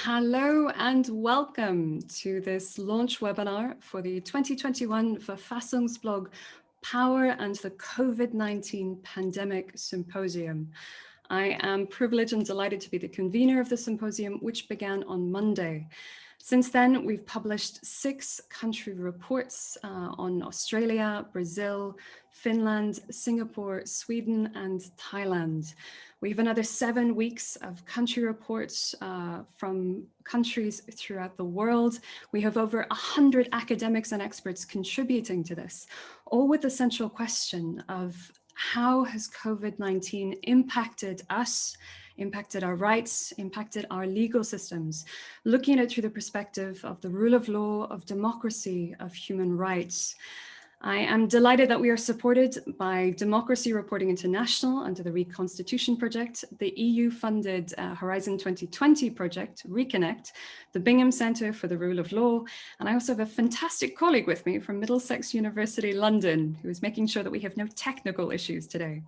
Hello and welcome to this launch webinar for the 2021 Verfassungsblog Power and the Covid-19 Pandemic Symposium. I am privileged and delighted to be the convener of the symposium, which began on Monday. Since then, we've published 6 country reports on Australia, Brazil, Finland, Singapore, Sweden, and Thailand. We have another 7 weeks of country reports from countries throughout the world. We have over 100 academics and experts contributing to this, all with the central question of how has COVID-19 impacted us, impacted our rights, impacted our legal systems, looking at it through the perspective of the rule of law, of democracy, of human rights. I am delighted that we are supported by Democracy Reporting International under the Reconstitution project, the EU-funded Horizon 2020 project, RECONNECT, the Bingham Centre for the Rule of Law, and I also have a fantastic colleague with me from Middlesex University, London, who is making sure that we have no technical issues today.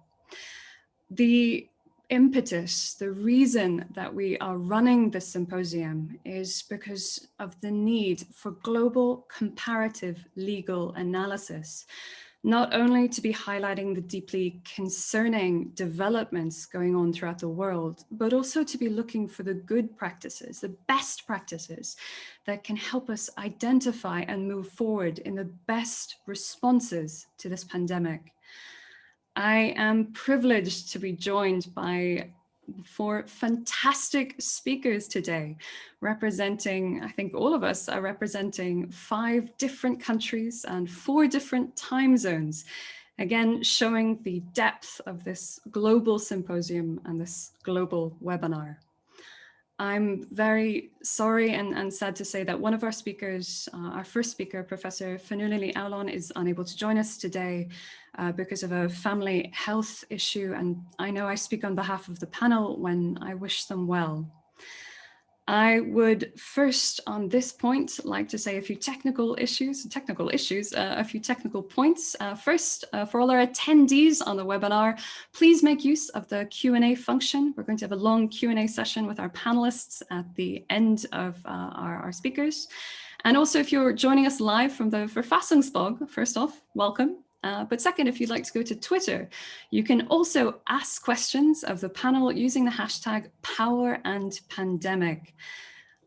The impetus, the reason that we are running this symposium is because of the need for global comparative legal analysis, not only to be highlighting the deeply concerning developments going on throughout the world, but also to be looking for the good practices, the best practices that can help us identify and move forward in the best responses to this pandemic. I am privileged to be joined by 4 fantastic speakers today, representing, I think all of us are representing 5 different countries and 4 different time zones. Again, showing the depth of this global symposium and this global webinar. I'm very sorry and sad to say that one of our speakers, our first speaker, Professor Fanulili Aulon, is unable to join us today because of a family health issue. And I know I speak on behalf of the panel when I wish them well. I would first on this point like to say a few technical points. First, for all our attendees on the webinar, please make use of the Q&A function. We're going to have a long Q&A session with our panelists at the end of our speakers. And also, if you're joining us live from the Verfassungsblog, first off, welcome. But second, if you'd like to go to Twitter, you can also ask questions of the panel using the hashtag #PowerAndPandemic.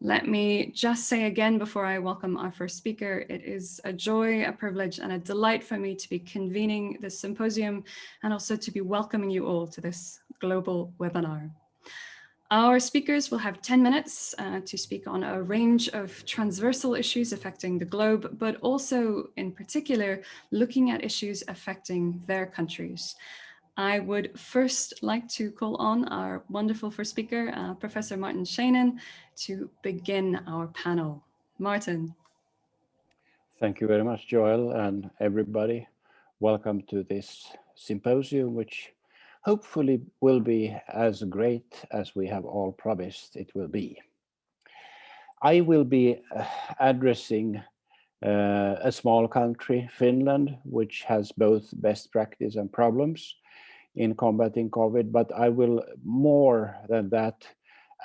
Let me just say again before I welcome our first speaker, it is a joy, a privilege, and a delight for me to be convening this symposium and also to be welcoming you all to this global webinar. Our speakers will have 10 minutes to speak on a range of transversal issues affecting the globe, but also in particular, looking at issues affecting their countries. I would first like to call on our wonderful first speaker, Professor Martin Shanin, to begin our panel. Martin. Thank you very much, Joel, and everybody. Welcome to this symposium, which hopefully will be as great as we have all promised it will be. I will be addressing a small country, Finland, which has both best practice and problems in combating COVID, but I will more than that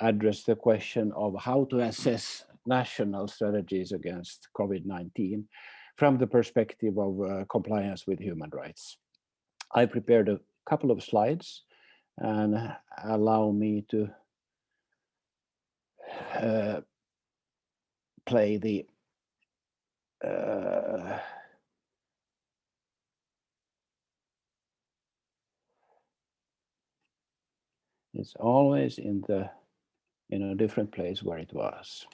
address the question of how to assess national strategies against COVID-19 from the perspective of compliance with human rights. I prepared a couple of slides and allow me to play the it's always in a different place where it was.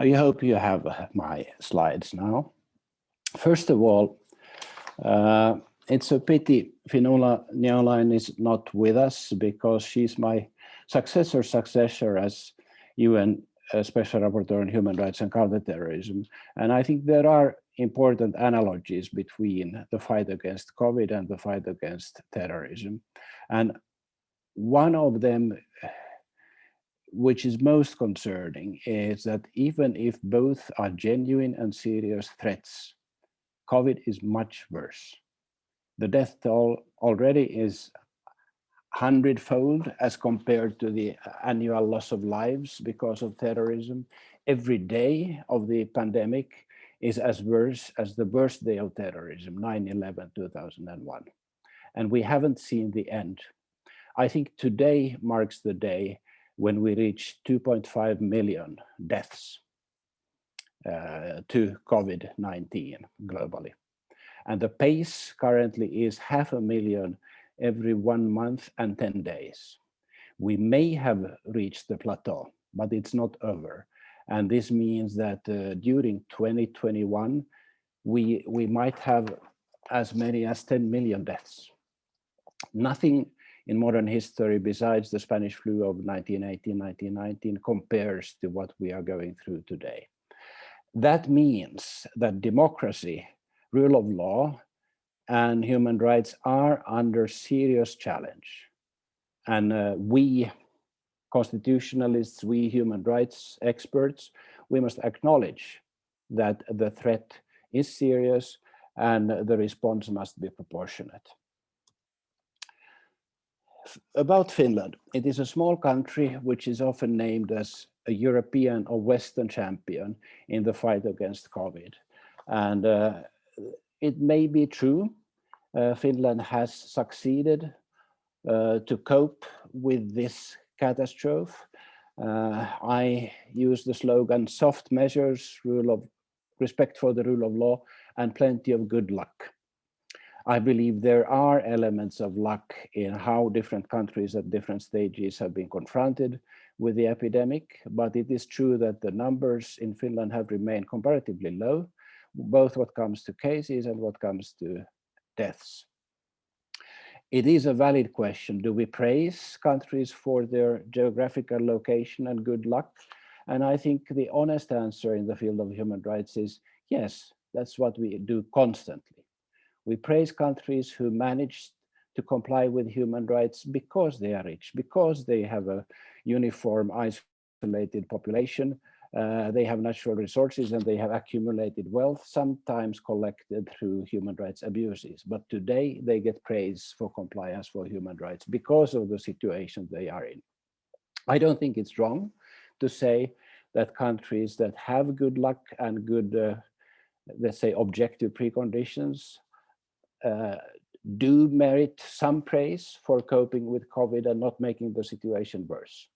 I hope you have my slides now. First of all, it's a pity Fionnuala Niolainen is not with us, because she's my successor as UN Special Rapporteur on Human Rights and Counterterrorism. And I think there are important analogies between the fight against COVID and the fight against terrorism. And one of them, which is most concerning, is that even if both are genuine and serious threats, COVID is much worse. The death toll already is 100-fold as compared to the annual loss of lives because of terrorism. Every day of the pandemic is as worse as the worst day of terrorism, 9/11/2001. And we haven't seen the end. I think today marks the day when we reach 2.5 million deaths to COVID-19 globally. And the pace currently is 500,000 every 1 month and 10 days. We may have reached the plateau, but it's not over. And this means that during 2021, we might have as many as 10 million deaths. Nothing in modern history besides the Spanish flu of 1918, 1919 compares to what we are going through today. That means that democracy, rule of law, and human rights are under serious challenge. And we constitutionalists, we human rights experts, we must acknowledge that the threat is serious and the response must be proportionate. About Finland, it is a small country which is often named as a European or Western champion in the fight against COVID. And it may be true, Finland has succeeded to cope with this catastrophe. I use the slogan, soft measures, respect for the rule of law, and plenty of good luck. I believe there are elements of luck in how different countries at different stages have been confronted with the epidemic, but it is true that the numbers in Finland have remained comparatively low, both what comes to cases and what comes to deaths. It is a valid question. Do we praise countries for their geographical location and good luck? And I think the honest answer in the field of human rights is yes, that's what we do constantly. We praise countries who manage to comply with human rights because they are rich, because they have a uniform, isolated population, they have natural resources, and they have accumulated wealth, sometimes collected through human rights abuses. But today they get praise for compliance for human rights because of the situation they are in. I don't think it's wrong to say that countries that have good luck and good, let's say, objective preconditions do merit some praise for coping with COVID and not making the situation worse.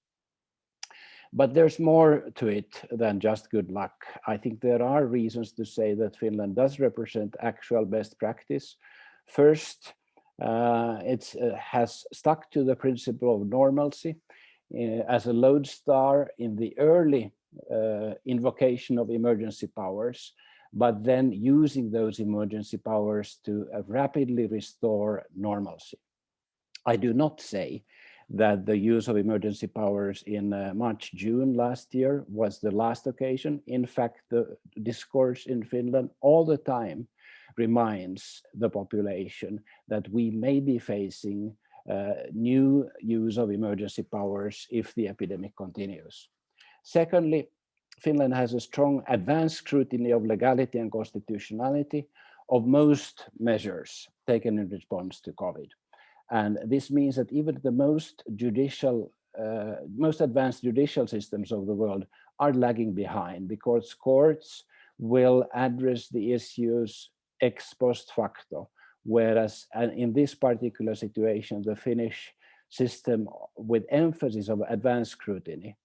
But there's more to it than just good luck. I think there are reasons to say that Finland does represent actual best practice. First, it has stuck to the principle of normalcy as a lodestar in the early invocation of emergency powers, but then using those emergency powers to rapidly restore normalcy. I do not say that the use of emergency powers in March, June last year was the last occasion. In fact, the discourse in Finland all the time reminds the population that we may be facing new use of emergency powers if the epidemic continues. Secondly, Finland has a strong advanced scrutiny of legality and constitutionality of most measures taken in response to COVID. And this means that even the most advanced judicial systems of the world are lagging behind because courts will address the issues ex post facto, whereas in this particular situation, the Finnish system with emphasis of advanced scrutiny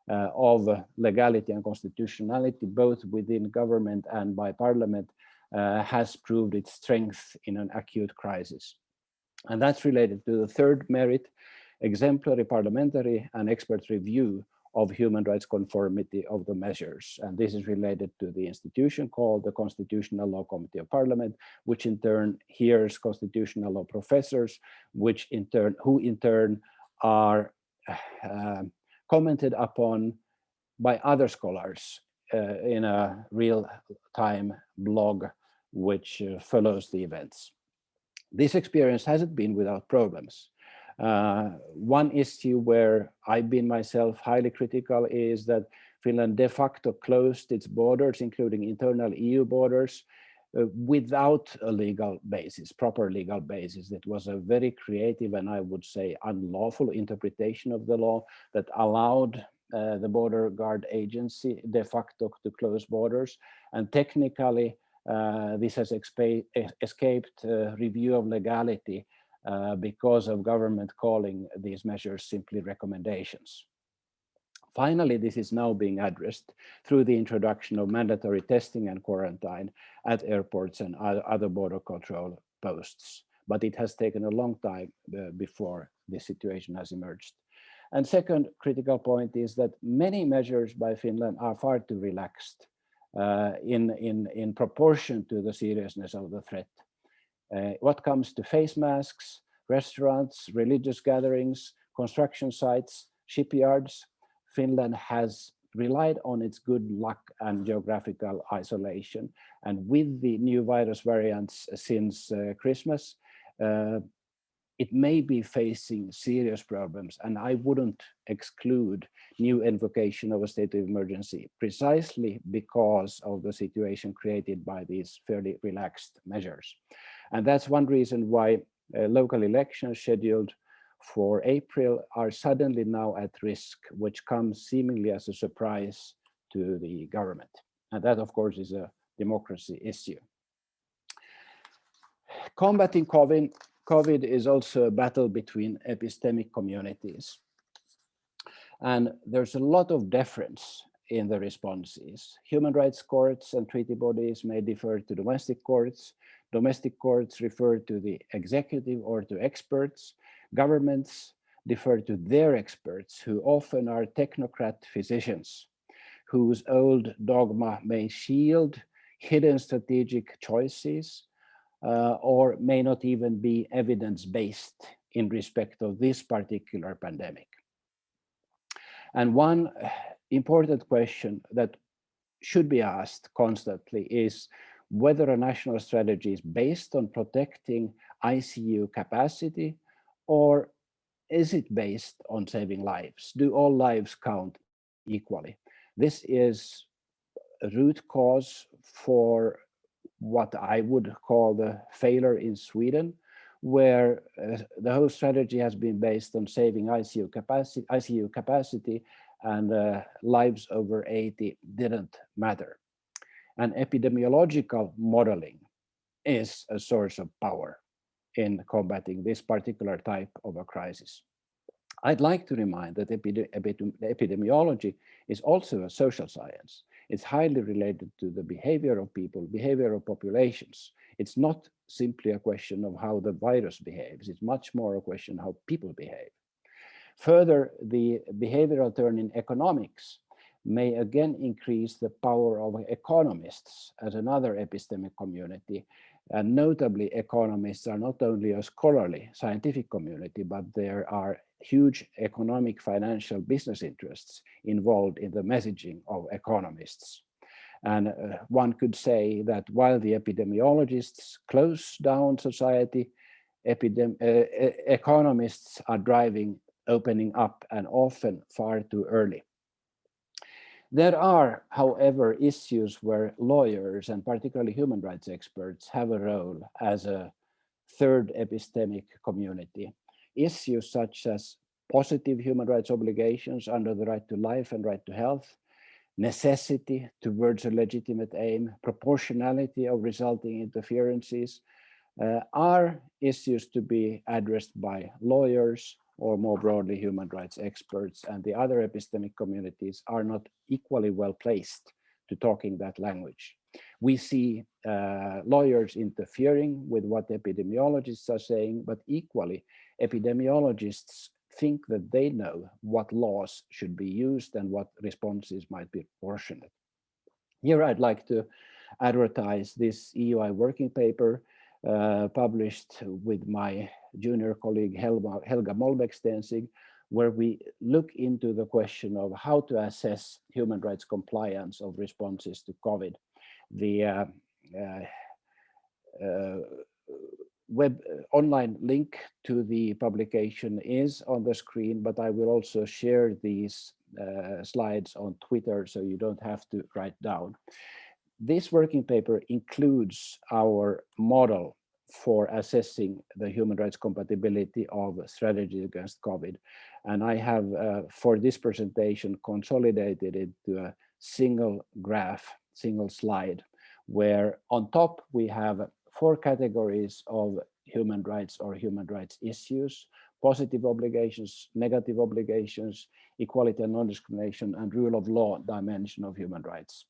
of legality and constitutionality, both within government and by parliament, has proved its strength in an acute crisis. And that's related to the third merit, exemplary parliamentary and expert review of human rights conformity of the measures. And this is related to the institution called the Constitutional Law Committee of Parliament, which in turn hears constitutional law professors, who in turn are commented upon by other scholars in a real-time blog which follows the events. This experience hasn't been without problems. One issue where I've been myself highly critical is that Finland de facto closed its borders, including internal EU borders, without a legal basis, proper legal basis. It was a very creative and I would say unlawful interpretation of the law that allowed the border guard agency de facto to close borders. And technically, this has escaped review of legality because of government calling these measures simply recommendations. Finally, this is now being addressed through the introduction of mandatory testing and quarantine at airports and other border control posts. But it has taken a long time before this situation has emerged. And second critical point is that many measures by Finland are far too relaxed in proportion to the seriousness of the threat. What comes to face masks, restaurants, religious gatherings, construction sites, shipyards, Finland has relied on its good luck and geographical isolation. And with the new virus variants since Christmas, it may be facing serious problems. And I wouldn't exclude new invocation of a state of emergency precisely because of the situation created by these fairly relaxed measures. And that's one reason why local elections scheduled for April are suddenly now at risk, which comes seemingly as a surprise to the government. And that, of course, is a democracy issue. Combating COVID is also a battle between epistemic communities. And there's a lot of difference in the responses. Human rights courts and treaty bodies may defer to domestic courts. Domestic courts refer to the executive or to experts. Governments defer to their experts, who often are technocrat physicians, whose old dogma may shield hidden strategic choices, or may not even be evidence-based in respect of this particular pandemic. And one important question that should be asked constantly is whether a national strategy is based on protecting ICU capacity, or is it based on saving lives? Do all lives count equally? This is a root cause for what I would call the failure in Sweden, where the whole strategy has been based on saving ICU capacity, and lives over 80 didn't matter. And epidemiological modeling is a source of power in combating this particular type of a crisis. I'd like to remind that epidemiology is also a social science. It's highly related to the behavior of people, behavior of populations. It's not simply a question of how the virus behaves. It's much more a question of how people behave. Further, the behavioral turn in economics may again increase the power of economists as another epistemic community. And notably, economists are not only a scholarly scientific community, but there are huge economic, financial, business interests involved in the messaging of economists. And one could say that while the epidemiologists close down society, economists are driving opening up, and often far too early. There are, however, issues where lawyers and particularly human rights experts have a role as a third epistemic community. Issues such as positive human rights obligations under the right to life and right to health, necessity towards a legitimate aim, proportionality of resulting interferences, are issues to be addressed by lawyers, or more broadly human rights experts, and the other epistemic communities are not equally well placed to talking that language. We see lawyers interfering with what epidemiologists are saying, but equally epidemiologists think that they know what laws should be used and what responses might be proportionate. Here I'd like to advertise this EUI working paper published with my junior colleague Helga Molbäck-Stensig, where we look into the question of how to assess human rights compliance of responses to COVID. The web online link to the publication is on the screen, but I will also share these slides on Twitter, so you don't have to write down. This working paper includes our model for assessing the human rights compatibility of strategy against COVID. And I have, for this presentation, consolidated it to a single graph, single slide, where on top we have 4 categories of human rights or human rights issues: positive obligations, negative obligations, equality and non-discrimination, and rule of law dimension of human rights.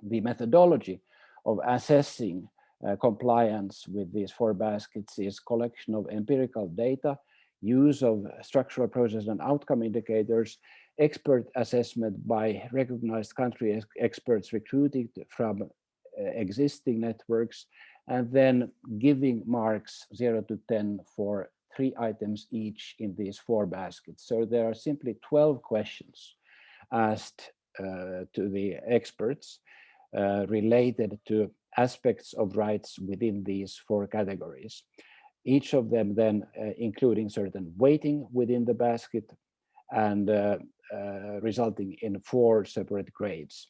The methodology of assessing compliance with these 4 baskets is collection of empirical data, use of structural process and outcome indicators, expert assessment by recognized country experts recruited from existing networks, and then giving marks 0 to 10 for 3 items each in these 4 baskets. So there are simply 12 questions asked to the experts related to aspects of rights within these 4 categories. Each of them then including certain weighting within the basket and resulting in 4 separate grades.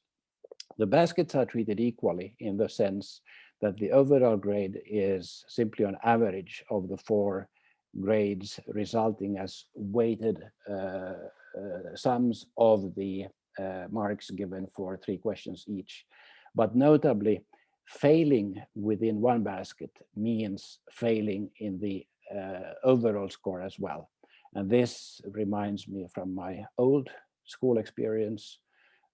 The baskets are treated equally in the sense that the overall grade is simply an average of the 4 grades, resulting as weighted sums of the marks given for 3 questions each. But notably, failing within one basket means failing in the overall score as well. And this reminds me from my old school experience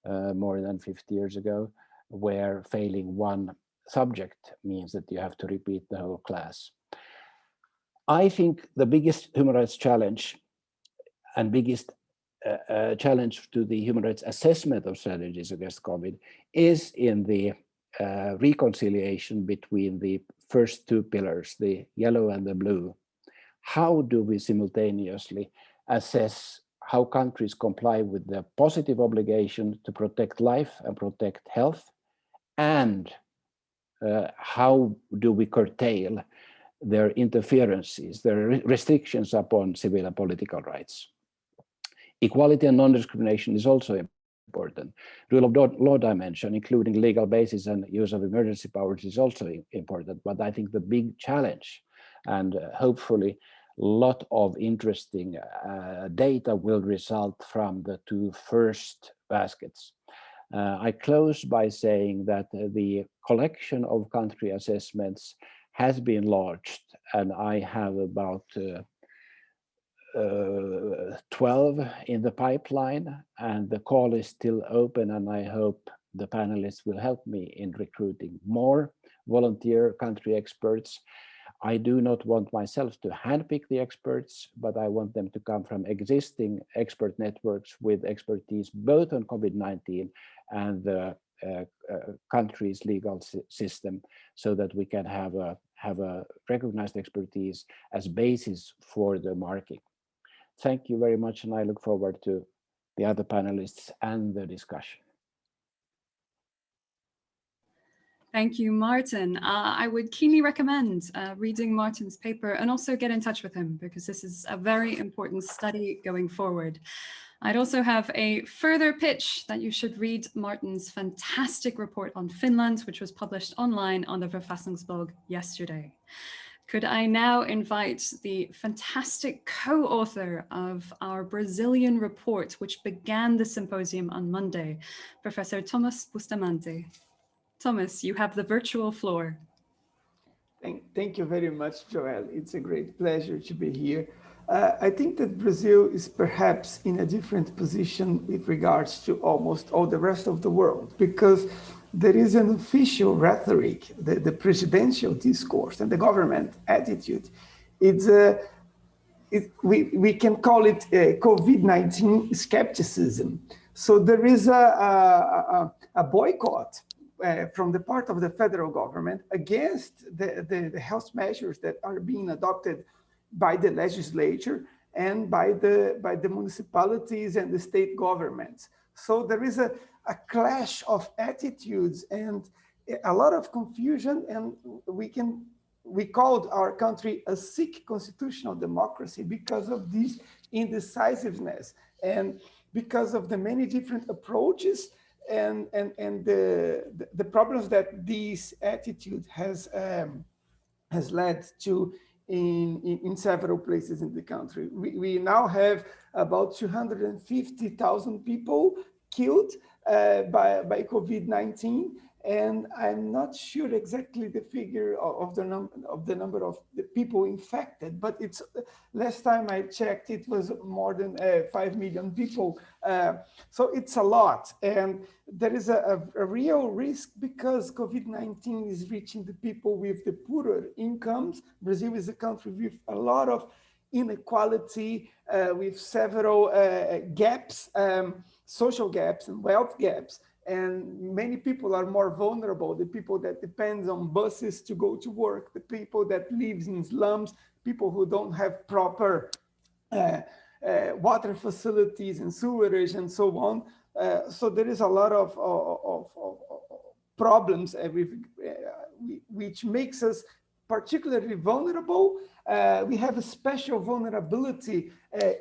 more than 50 years ago, where failing one subject means that you have to repeat the whole class. I think the biggest human rights challenge and biggest challenge to the human rights assessment of strategies against COVID is in the reconciliation between the first 2 pillars, the yellow and the blue. How do we simultaneously assess how countries comply with the positive obligation to protect life and protect health, and how do we curtail their interferences, their restrictions upon civil and political rights? Equality and non-discrimination is also important. Rule of law dimension, including legal basis and use of emergency powers, is also important. But I think the big challenge, and hopefully a lot of interesting data will result from the 2 first baskets. I close by saying that the collection of country assessments has been launched, and I have about 12 in the pipeline, and the call is still open, and I hope the panelists will help me in recruiting more volunteer country experts. I do not want myself to handpick the experts, but I want them to come from existing expert networks with expertise both on COVID-19 and the country's legal system, so that we can have a recognized expertise as basis for the marking. Thank you very much, and I look forward to the other panelists and the discussion. Thank you, Martin. I would keenly recommend reading Martin's paper and also get in touch with him, because this is a very important study going forward. I'd also have a further pitch that you should read Martin's fantastic report on Finland, which was published online on the Verfassungsblog yesterday. Could I now invite the fantastic co-author of our Brazilian report, which began the symposium on Monday, Professor Thomas Bustamante. Thomas, you have the virtual floor. Thank you very much, Joelle. It's a great pleasure to be here. I think that Brazil is perhaps in a different position with regards to almost all the rest of the world, because there is an official rhetoric, the presidential discourse and the government attitude. It's we can call it COVID-19 skepticism. So there is a boycott from the part of the federal government against the health measures that are being adopted by the legislature and by the municipalities and the state governments. So there is a clash of attitudes and a lot of confusion, and we called our country a sick constitutional democracy because of this indecisiveness and because of the many different approaches and the problems that this attitude has led to in several places in the country. We now have about 250,000 people killed by COVID-19. And I'm not sure exactly the figure of the number of the people infected, but it's last time I checked, it was more than 5 million people. So it's a lot, and there is a real risk because COVID-19 is reaching the people with the poorer incomes. Brazil is a country with a lot of inequality, with several gaps, social gaps and wealth gaps. And many people are more vulnerable, the people that depend on buses to go to work, the people that live in slums, people who don't have proper water facilities and sewerage and so on. So there is a lot of problems which makes us particularly vulnerable. We have a special vulnerability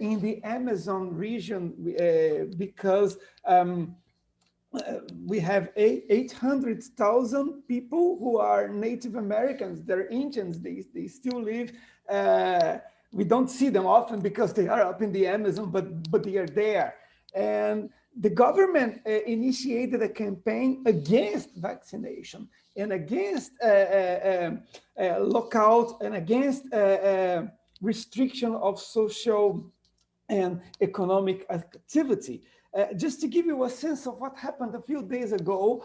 in the Amazon region because we have 800,000 people who are Native Americans. They're Indians. They still live. We don't see them often because they are up in the Amazon, but they are there. And the government initiated a campaign against vaccination and against lockout and against restriction of social and economic activity. Just to give you a sense of what happened a few days ago,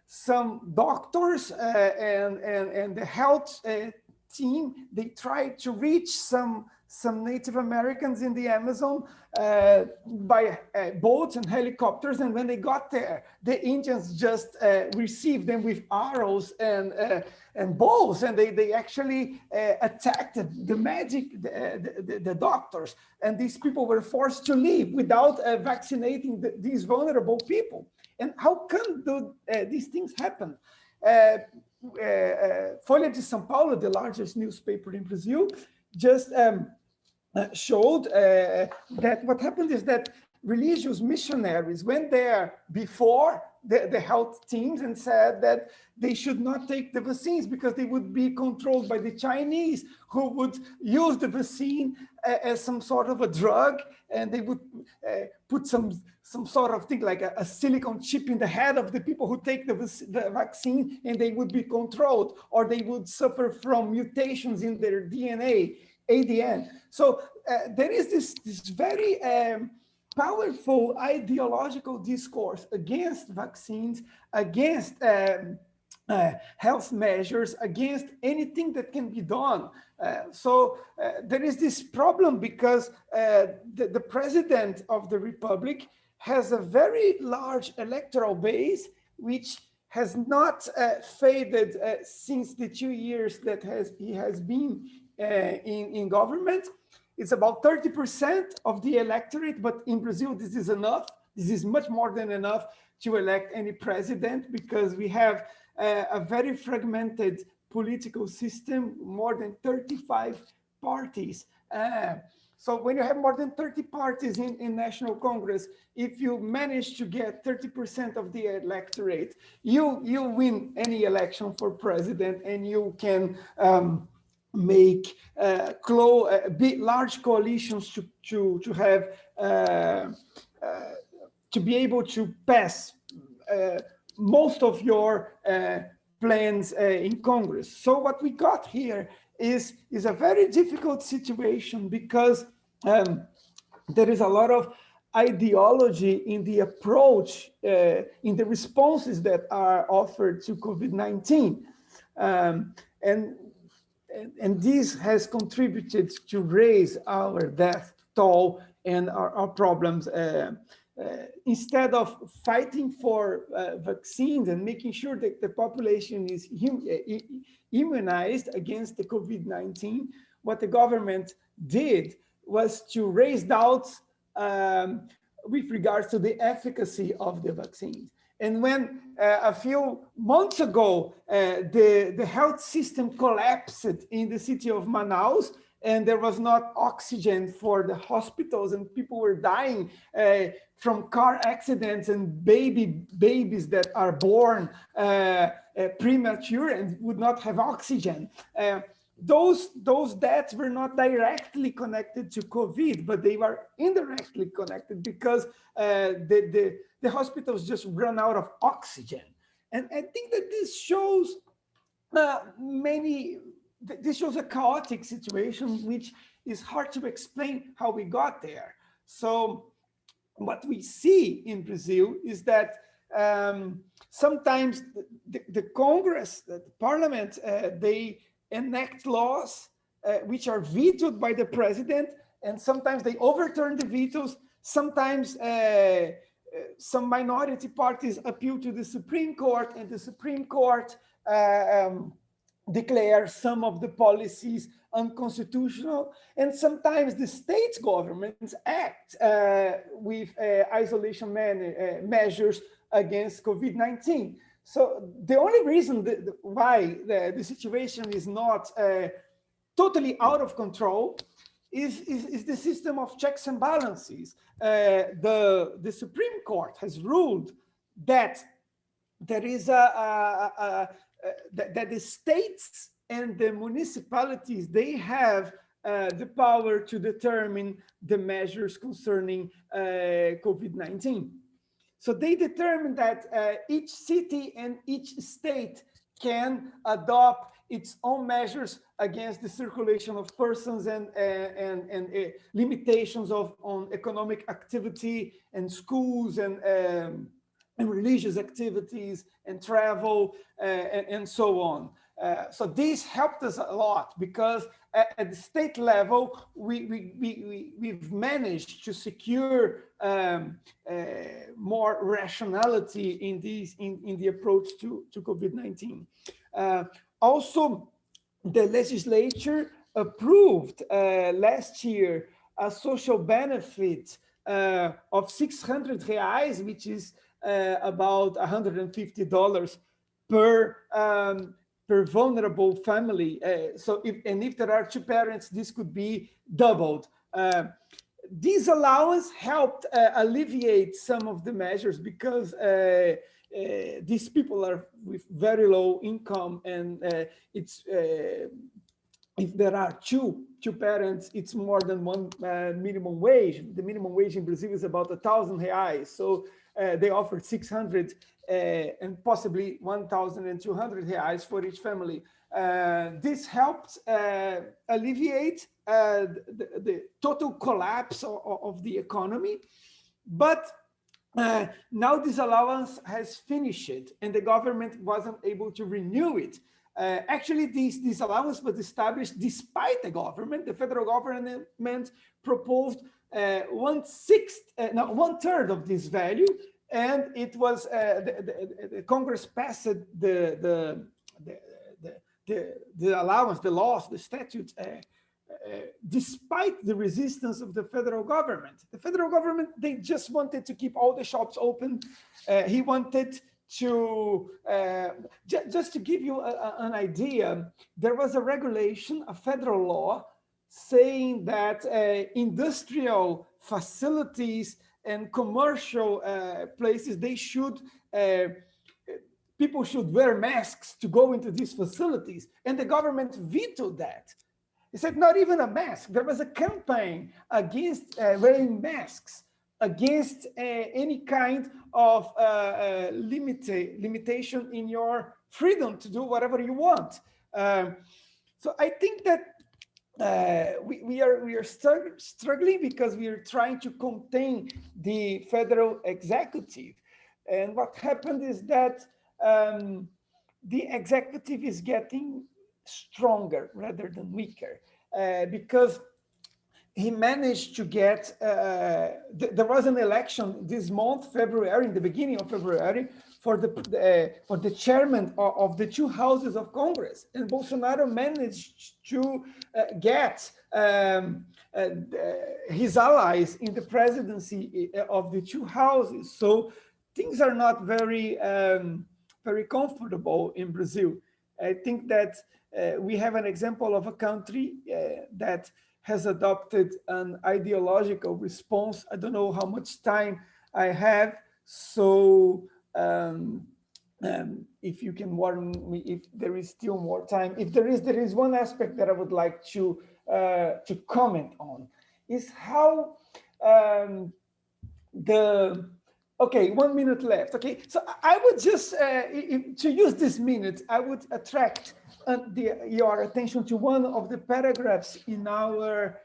some doctors and the health team, they tried to reach some Native Americans in the Amazon by boats and helicopters. And when they got there, the Indians just received them with arrows and bows, and they actually attacked the doctors. And these people were forced to leave without vaccinating these vulnerable people. And how can these things happen? Folha de São Paulo, the largest newspaper in Brazil, just showed that what happened is that religious missionaries went there before the health teams and said that they should not take the vaccines because they would be controlled by the Chinese, who would use the vaccine as some sort of a drug, and they would put some sort of thing like a silicone chip in the head of the people who take the vaccine, and they would be controlled, or they would suffer from mutations in their DNA, ADN. So there is this very powerful ideological discourse against vaccines, against health measures, against anything that can be done. So there is this problem because the president of the Republic has a very large electoral base, which has not faded since the 2 years that he has been in government. It's about 30% of the electorate, but in Brazil, this is enough. This is much more than enough to elect any president because we have a very fragmented political system, more than 35 parties. So when you have more than 30 parties in National Congress, if you manage to get 30% of the electorate, you win any election for president, and you can make large coalitions to have to be able to pass most of your plans in Congress. So what we got here is a very difficult situation because there is a lot of ideology in the approach, in the responses that are offered to COVID-19. and this has contributed to raise our death toll and our problems. Instead of fighting for vaccines and making sure that the population is immunized against the COVID-19, what the government did was to raise doubts with regards to the efficacy of the vaccines. And when a few months ago, the health system collapsed in the city of Manaus, and there was not oxygen for the hospitals, and people were dying from car accidents, and babies that are born premature and would not have oxygen. Those deaths were not directly connected to COVID, but they were indirectly connected because the hospitals just run out of oxygen. And I think that this shows this shows a chaotic situation, which is hard to explain how we got there. So what we see in Brazil is that sometimes the Congress, the Parliament, they enact laws which are vetoed by the president, and sometimes they overturn the vetoes. Sometimes some minority parties appeal to the Supreme Court, and the Supreme Court declare some of the policies unconstitutional, and sometimes the state governments act with isolation measures against COVID-19. So the only reason why the situation is not totally out of control is the system of checks and balances. The Supreme Court has ruled that there is that the states and the municipalities, they have the power to determine the measures concerning COVID-19. So they determine that each city and each state can adopt its own measures against the circulation of persons and limitations on economic activity and schools and religious activities and travel and so on. So this helped us a lot because at the state level, we've managed to secure more rationality in the approach to COVID-19. Also, the legislature approved last year a social benefit of 600 reais, which is about $150 per vulnerable family. So if there are two parents, this could be doubled. This allowance helped alleviate some of the measures because these people are with very low income, and it's if there are two parents, it's more than one minimum wage. The minimum wage in Brazil is about 1,000 reais. So they offered 600 and possibly 1,200 reais for each family. This helped alleviate the total collapse of the economy. But now this allowance has finished, and the government wasn't able to renew it. Actually, this allowance was established despite the government. The federal government proposed 1/3 of this value, and it was the Congress passed the allowance, the laws, the statutes, despite the resistance of the federal government. The federal government, they just wanted to keep all the shops open. He wanted to, just to give you an idea, there was a regulation, a federal law, saying that industrial facilities and commercial places, people should wear masks to go into these facilities, and the government vetoed that. He said, not even a mask. There was a campaign against wearing masks, against any kind of limitation in your freedom to do whatever you want. So I think that we are struggling because we are trying to contain the federal executive. And what happened is that the executive is getting stronger rather than weaker, because he managed to get, there was an election this month, February, in the beginning of February, for the chairman of the two houses of Congress. And Bolsonaro managed to get his allies in the presidency of the two houses. So things are not very, very comfortable in Brazil. I think that we have an example of a country that has adopted an ideological response. I don't know how much time I have, so if you can warn me if there is still more time. If there is one aspect that I would like to comment on, is how okay, 1 minute left. Okay, so I would just, to use this minute, I would attract your attention to one of the paragraphs in our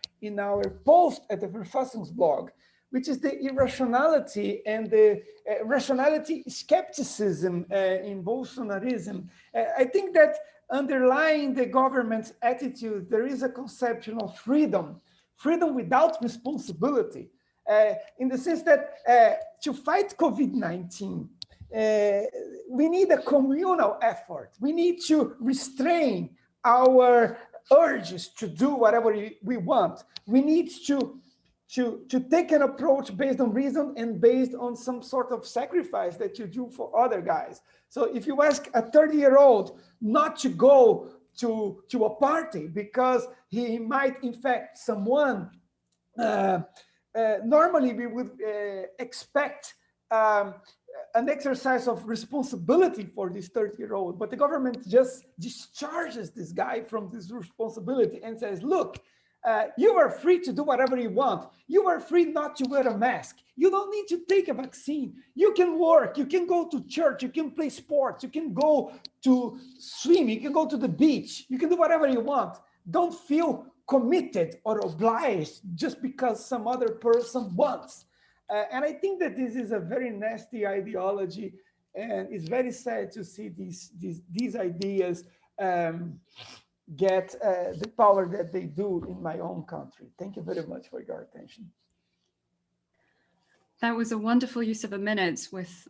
post at the Verfassungsblog, which is the irrationality and the rationality skepticism in Bolsonarism. I think that underlying the government's attitude, there is a conception of freedom without responsibility, in the sense that to fight COVID-19, we need a communal effort. We need to restrain our urges to do whatever we want. We need to take an approach based on reason and based on some sort of sacrifice that you do for other guys. So if you ask a 30-year-old not to go to a party because he might infect someone, normally we would expect an exercise of responsibility for this 30-year-old, but the government just discharges this guy from this responsibility and says, look, you are free to do whatever you want. You are free not to wear a mask. You don't need to take a vaccine. You can work, you can go to church, you can play sports, you can go to swim, you can go to the beach, you can do whatever you want. Don't feel committed or obliged just because some other person wants. And I think that this is a very nasty ideology, and it's very sad to see these ideas get the power that they do in my own country. Thank you very much for your attention. That was a wonderful use of a minute with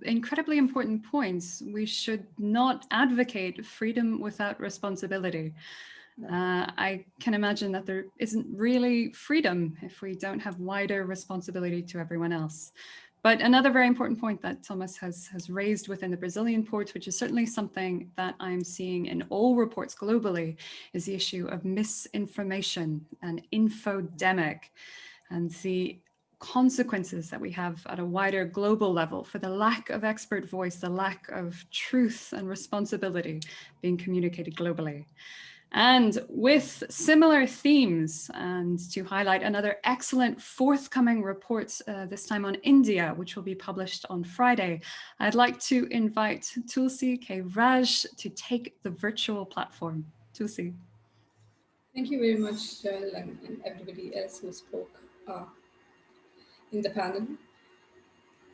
incredibly important points. We should not advocate freedom without responsibility. I can imagine that there isn't really freedom if we don't have wider responsibility to everyone else. But another very important point that Thomas has raised within the Brazilian report, which is certainly something that I'm seeing in all reports globally, is the issue of misinformation and infodemic, and the consequences that we have at a wider global level for the lack of expert voice, the lack of truth and responsibility being communicated globally. And with similar themes, and to highlight another excellent forthcoming report, this time on India, which will be published on Friday, I'd like to invite Tulsi K. Raj to take the virtual platform. Tulsi. Thank you very much, Joel, and everybody else who spoke in the panel.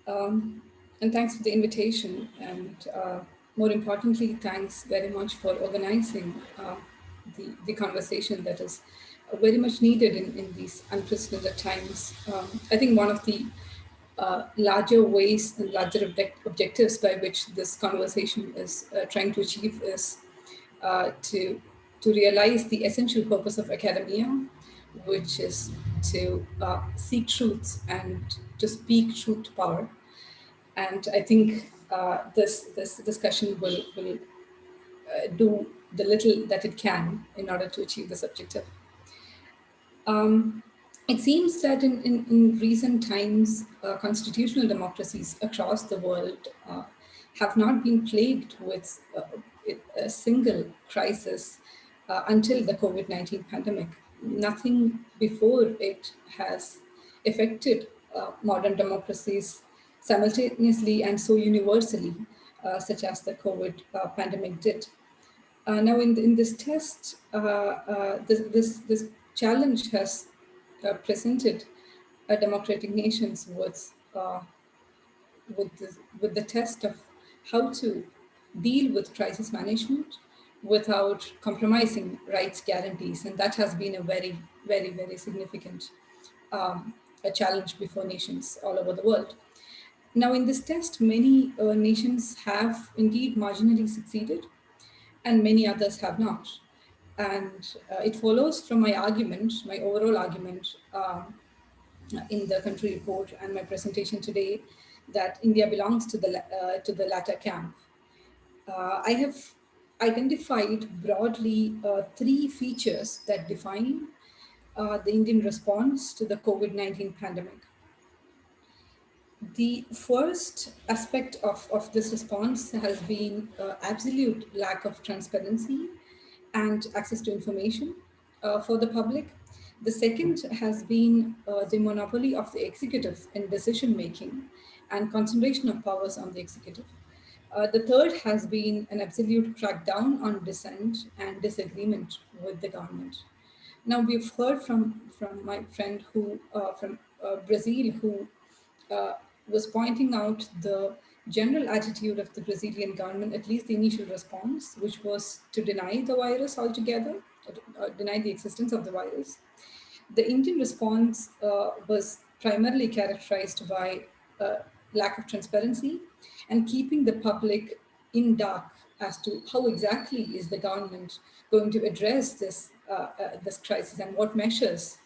And thanks for the invitation. And more importantly, thanks very much for organizing the conversation that is very much needed in these unprecedented times. I think one of the larger ways and larger objectives by which this conversation is trying to achieve is to realize the essential purpose of academia, which is to seek truth and to speak truth to power. And I think this discussion will do the little that it can in order to achieve this objective. It seems that in recent times, constitutional democracies across the world have not been plagued with a single crisis until the COVID-19 pandemic. Nothing before it has affected modern democracies simultaneously and so universally, such as the COVID pandemic did. Now, in this test, this challenge has presented democratic nations with the test of how to deal with crisis management, without compromising rights guarantees. And that has been a very, very, very significant a challenge before nations all over the world. Now, in this test, many nations have indeed marginally succeeded, and many others have not. And it follows from my argument, my overall argument in the country report and my presentation today, that India belongs to the latter camp. I have identified broadly three features that define the Indian response to the COVID-19 pandemic. The first aspect of this response has been absolute lack of transparency and access to information for the public. The second has been the monopoly of the executive in decision making and concentration of powers on the executive. The third has been an absolute crackdown on dissent and disagreement with the government. Now, we've heard from my friend from Brazil, who uh, was pointing out the general attitude of the Brazilian government, at least the initial response, which was to deny the virus altogether, deny the existence of the virus. The Indian response was primarily characterized by lack of transparency and keeping the public in dark as to how exactly is the government going to address this crisis and what measures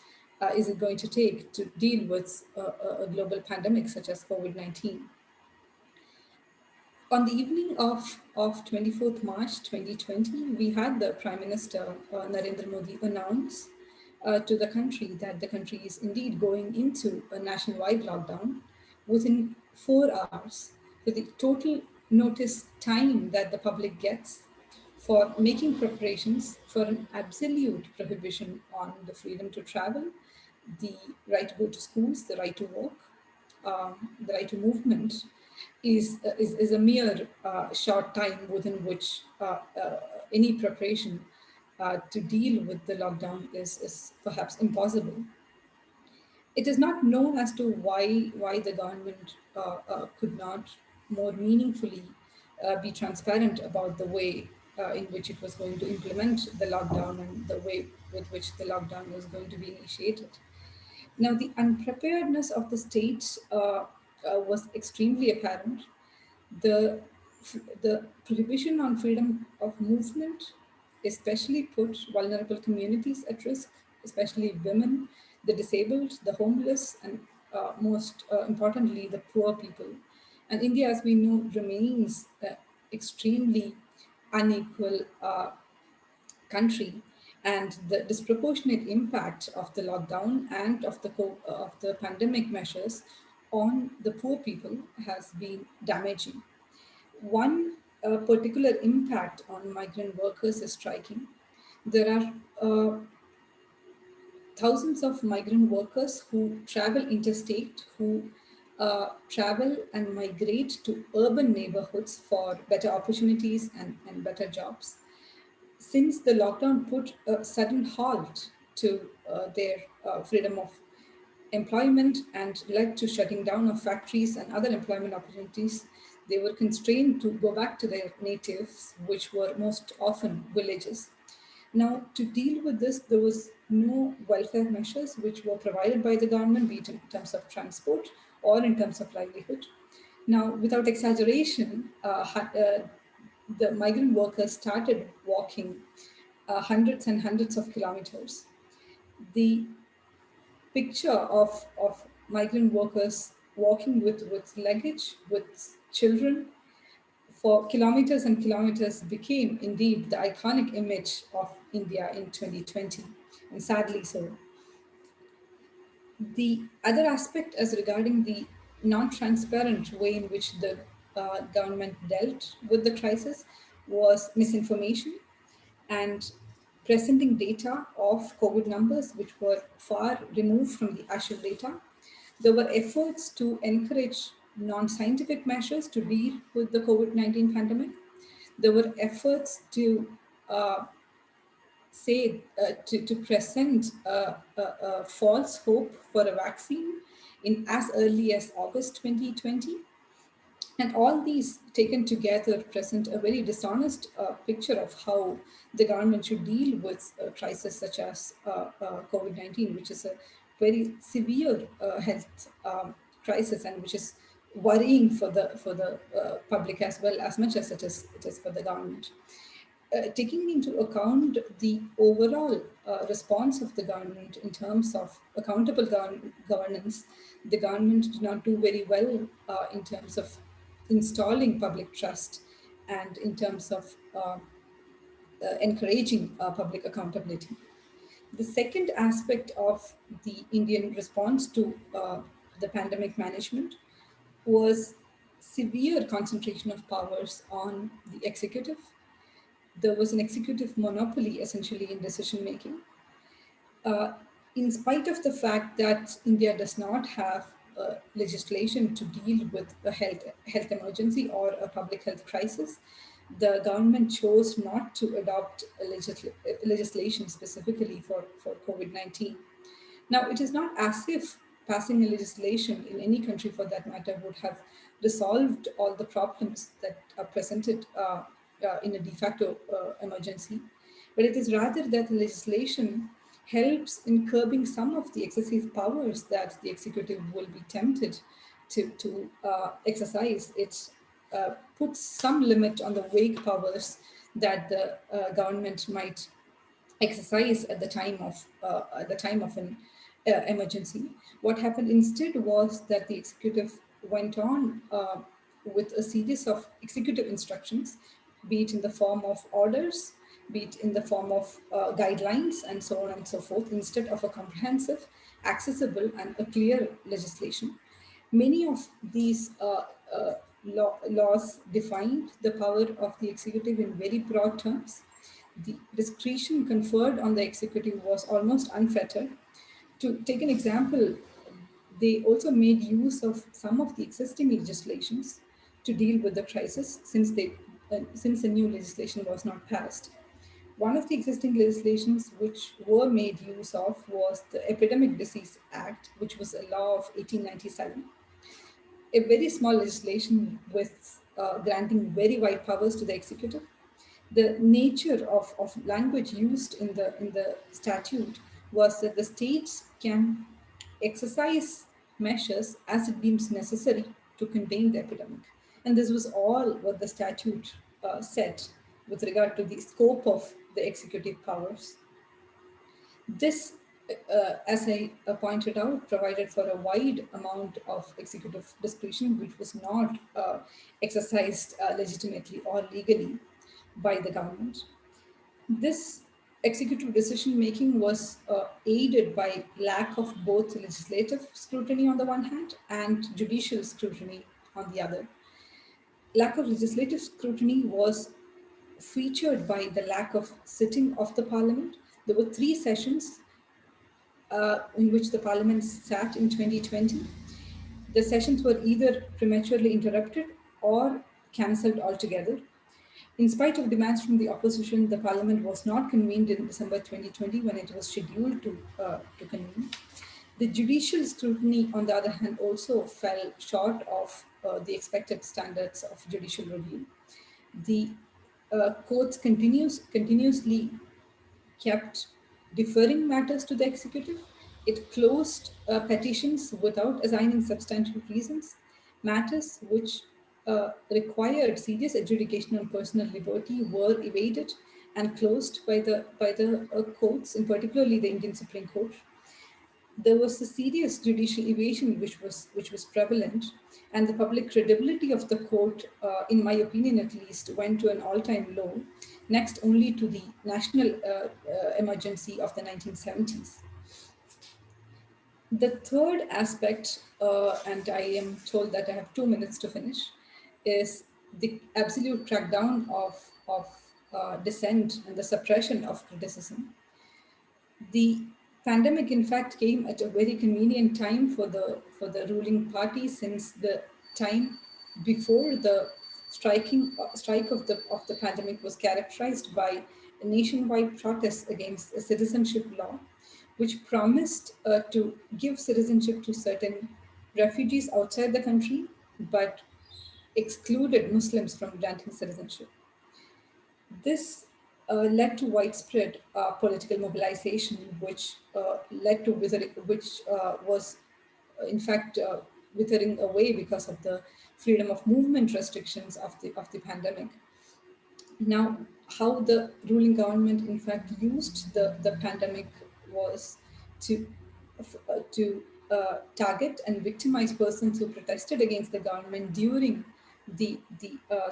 is it going to take to deal with a global pandemic such as COVID-19. On the evening of 24th March 2020, we had the Prime Minister Narendra Modi announce to the country that the country is indeed going into a nationwide lockdown within 4 hours. So the total notice time that the public gets for making preparations for an absolute prohibition on the freedom to travel, the right to go to schools, the right to work, the right to movement, is a mere short time within which any preparation to deal with the lockdown is perhaps impossible. It is not known as to why the government could not more meaningfully be transparent about the way in which it was going to implement the lockdown and the way with which the lockdown was going to be initiated. Now, the unpreparedness of the state was extremely apparent. The, the prohibition on freedom of movement especially put vulnerable communities at risk, especially women, the disabled, the homeless, and most importantly, the poor people. And India, as we know, remains extremely unequal country, and the disproportionate impact of the lockdown and of the pandemic measures on the poor people has been damaging. One particular impact on migrant workers is striking. There are thousands of migrant workers who travel interstate, who travel and migrate to urban neighborhoods for better opportunities and better jobs. Since the lockdown put a sudden halt to their freedom of employment and led to shutting down of factories and other employment opportunities, they were constrained to go back to their natives, which were most often villages. Now, to deal with this, there was no welfare measures which were provided by the government, be it in terms of transport or in terms of livelihood. Now, without exaggeration, the migrant workers started walking hundreds and hundreds of kilometers. The picture of migrant workers walking with luggage, with children, for kilometers and kilometers became indeed the iconic image of India in 2020, and sadly so. The other aspect as regarding the non-transparent way in which the government dealt with the crisis was misinformation and presenting data of COVID numbers which were far removed from the actual data. There were efforts to encourage non-scientific measures to deal with the COVID-19 pandemic. There were efforts to to present a false hope for a vaccine in as early as August 2020. And all these taken together present a very dishonest picture of how the government should deal with a crisis such as COVID-19, which is a very severe health crisis, and which is worrying for the public as well, as much as it is for the government. Taking into account the overall response of the government in terms of accountable governance, the government did not do very well in terms of installing public trust and in terms of encouraging public accountability. The second aspect of the Indian response to the pandemic management was severe concentration of powers on the executive. There was an executive monopoly essentially in decision making. Uh, in spite of the fact that India does not have legislation to deal with a health emergency or a public health crisis, the government chose not to adopt a legislation specifically for COVID-19. Now, it is not as if passing a legislation in any country for that matter would have resolved all the problems that are presented in a de facto emergency, but it is rather that the legislation helps in curbing some of the excessive powers that the executive will be tempted to exercise. It puts some limit on the vague powers that the government might exercise at the time of an emergency. What happened instead was that the executive went on with a series of executive instructions, be it in the form of orders, be it in the form of guidelines, and so on and so forth, instead of a comprehensive, accessible, and a clear legislation. Many of these laws defined the power of the executive in very broad terms. The discretion conferred on the executive was almost unfettered. To take an example, they also made use of some of the existing legislations to deal with the crisis since the new legislation was not passed. One of the existing legislations which were made use of was the Epidemic Disease Act, which was a law of 1897, a very small legislation with granting very wide powers to the executive. The nature of language used in the statute was that the states can exercise measures as it deems necessary to contain the epidemic. And this was all what the statute said with regard to the scope of the executive powers. This, as I pointed out, provided for a wide amount of executive discretion, which was not exercised legitimately or legally by the government. This executive decision making was aided by lack of both legislative scrutiny on the one hand and judicial scrutiny on the other. Lack of legislative scrutiny was featured by the lack of sitting of the parliament. There were 3 sessions in which the parliament sat in 2020. The sessions were either prematurely interrupted or cancelled altogether. In spite of demands from the opposition, the parliament was not convened in December 2020 when it was scheduled to convene. The judicial scrutiny, on the other hand, also fell short of the expected standards of judicial review. The courts continuously kept deferring matters to the executive. It closed petitions without assigning substantial reasons. Matters which required serious adjudication on personal liberty were evaded and closed by the courts, and particularly the Indian Supreme Court. There was a serious judicial evasion which was prevalent, and the public credibility of the court, in my opinion at least, went to an all-time low, next only to the national emergency of the 1970s. The third aspect, and I am told that I have 2 minutes to finish, is the absolute crackdown of dissent and the suppression of criticism. The pandemic, in fact, came at a very convenient time for the ruling party, since the time before the strike of the pandemic was characterized by a nationwide protest against a citizenship law, which promised to give citizenship to certain refugees outside the country, but excluded Muslims from granting citizenship. This led to widespread political mobilization, which led to which was in fact withering away because of the freedom of movement restrictions of the pandemic. Now, how the ruling government in fact used the pandemic was to target and victimize persons who protested against the government during the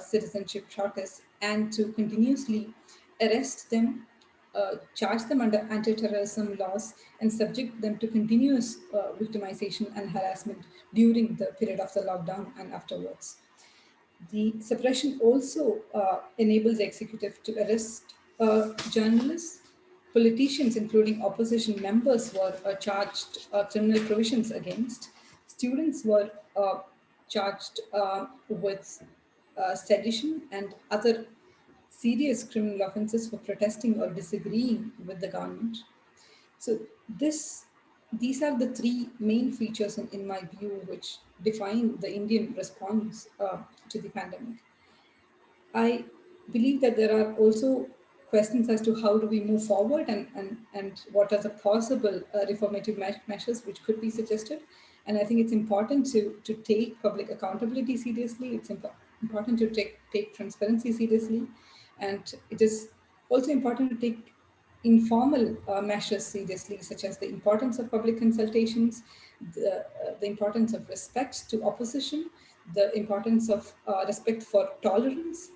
citizenship protests, and to continuously arrest them, charge them under anti-terrorism laws, and subject them to continuous victimization and harassment during the period of the lockdown and afterwards. The suppression also enables the executive to arrest journalists. Politicians, including opposition members, were charged criminal provisions against. Students were charged with sedition and other serious criminal offenses for protesting or disagreeing with the government. So these are the three main features, in my view, which define the Indian response to the pandemic. I believe that there are also questions as to how do we move forward, and what are the possible reformative measures which could be suggested. And I think it's important to take public accountability seriously. It's important to take transparency seriously. And it is also important to take informal measures seriously, such as the importance of public consultations, the importance of respect to opposition, the importance of respect for tolerance.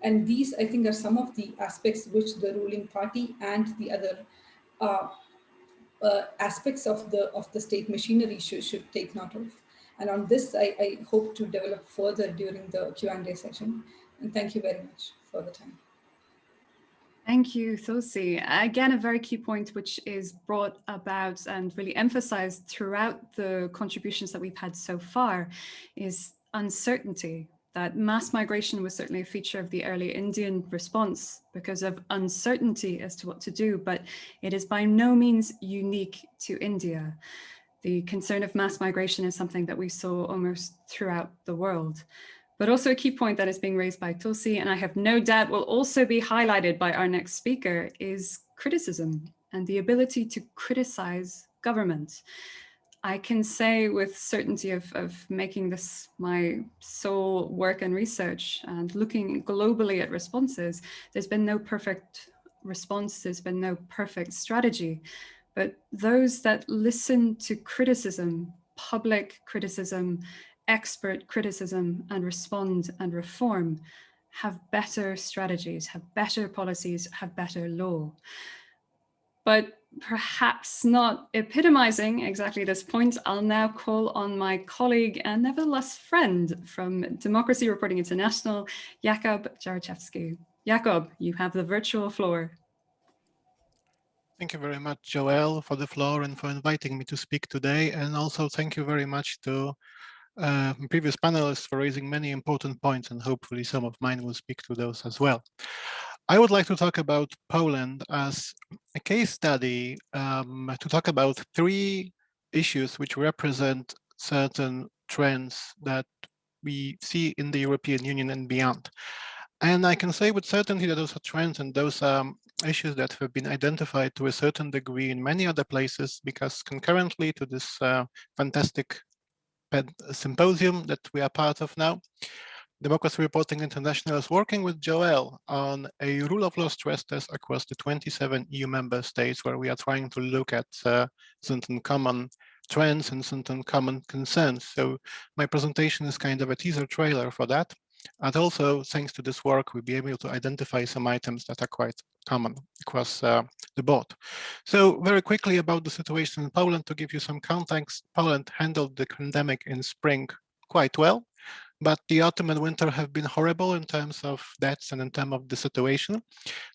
And these, I think, are some of the aspects which the ruling party and the other aspects of the state machinery should take note of. And on this, I hope to develop further during the Q&A session. And thank you very much for the time. Thank you, Tulsi. Again, a very key point which is brought about and really emphasized throughout the contributions that we've had so far is uncertainty. That mass migration was certainly a feature of the early Indian response because of uncertainty as to what to do, but it is by no means unique to India. The concern of mass migration is something that we saw almost throughout the world. But also a key point that is being raised by Tulsi, and I have no doubt will also be highlighted by our next speaker, is criticism and the ability to criticize government. I can say with certainty of making this my sole work and research and looking globally at responses, there's been no perfect response, there's been no perfect strategy. But those that listen to criticism, public criticism, expert criticism, and respond and reform have better strategies, have better policies, have better law. But perhaps not epitomizing exactly this point, I'll now call on my colleague and nevertheless friend from Democracy Reporting International, Jakub Jarachewski. Jakub, you have the virtual floor. Thank you very much, Joelle, for the floor and for inviting me to speak today. And also thank you very much to previous panelists for raising many important points, and hopefully some of mine will speak to those as well. I would like to talk about Poland as a case study to talk about three issues which represent certain trends that we see in the European Union and beyond. And I can say with certainty that those are trends and those are issues that have been identified to a certain degree in many other places, because concurrently to this fantastic symposium that we are part of now, Democracy Reporting International is working with Joelle on a rule of law stress test across the 27 EU member states, where we are trying to look at certain common trends and certain common concerns. So my presentation is kind of a teaser trailer for that. And also, thanks to this work, we'll be able to identify some items that are quite common across the board. So very quickly about the situation in Poland, to give you some context, Poland handled the pandemic in spring quite well, but the autumn and winter have been horrible in terms of deaths and in terms of the situation.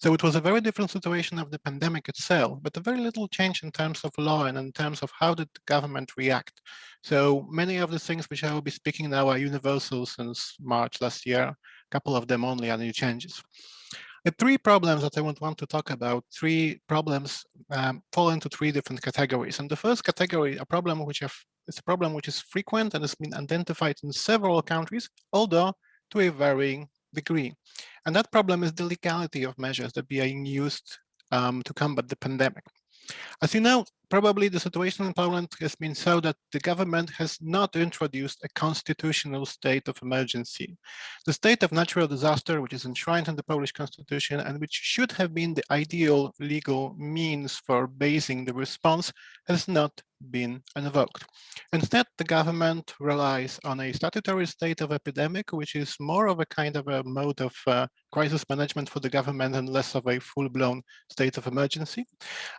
So it was a very different situation of the pandemic itself, but a very little change in terms of law and in terms of how did the government react. So many of the things which I will be speaking now are universal since March last year. A couple of them only are new changes. The three problems that I would want to talk about, three problems fall into three different categories. And the first category, it's a problem which is frequent and has been identified in several countries, although to a varying degree. And that problem is the legality of measures that are being used to combat the pandemic. As you know, probably the situation in Poland has been so that the government has not introduced a constitutional state of emergency. The state of natural disaster, which is enshrined in the Polish constitution and which should have been the ideal legal means for basing the response, has not been invoked. Instead, the government relies on a statutory state of epidemic, which is more of a kind of a mode of crisis management for the government and less of a full-blown state of emergency.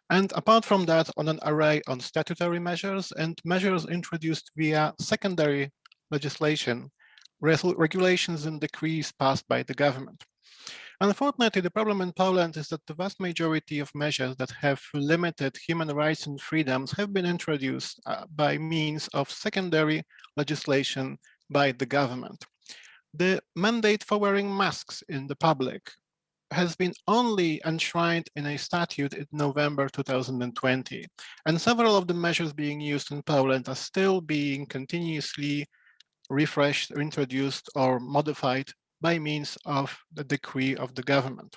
And apart from that, on an array on statutory measures and measures introduced via secondary legislation, regulations and decrees passed by the government. Unfortunately, the problem in Poland is that the vast majority of measures that have limited human rights and freedoms have been introduced by means of secondary legislation by the government. The mandate for wearing masks in the public has been only enshrined in a statute in November 2020. And several of the measures being used in Poland are still being continuously refreshed, introduced, or modified by means of the decree of the government.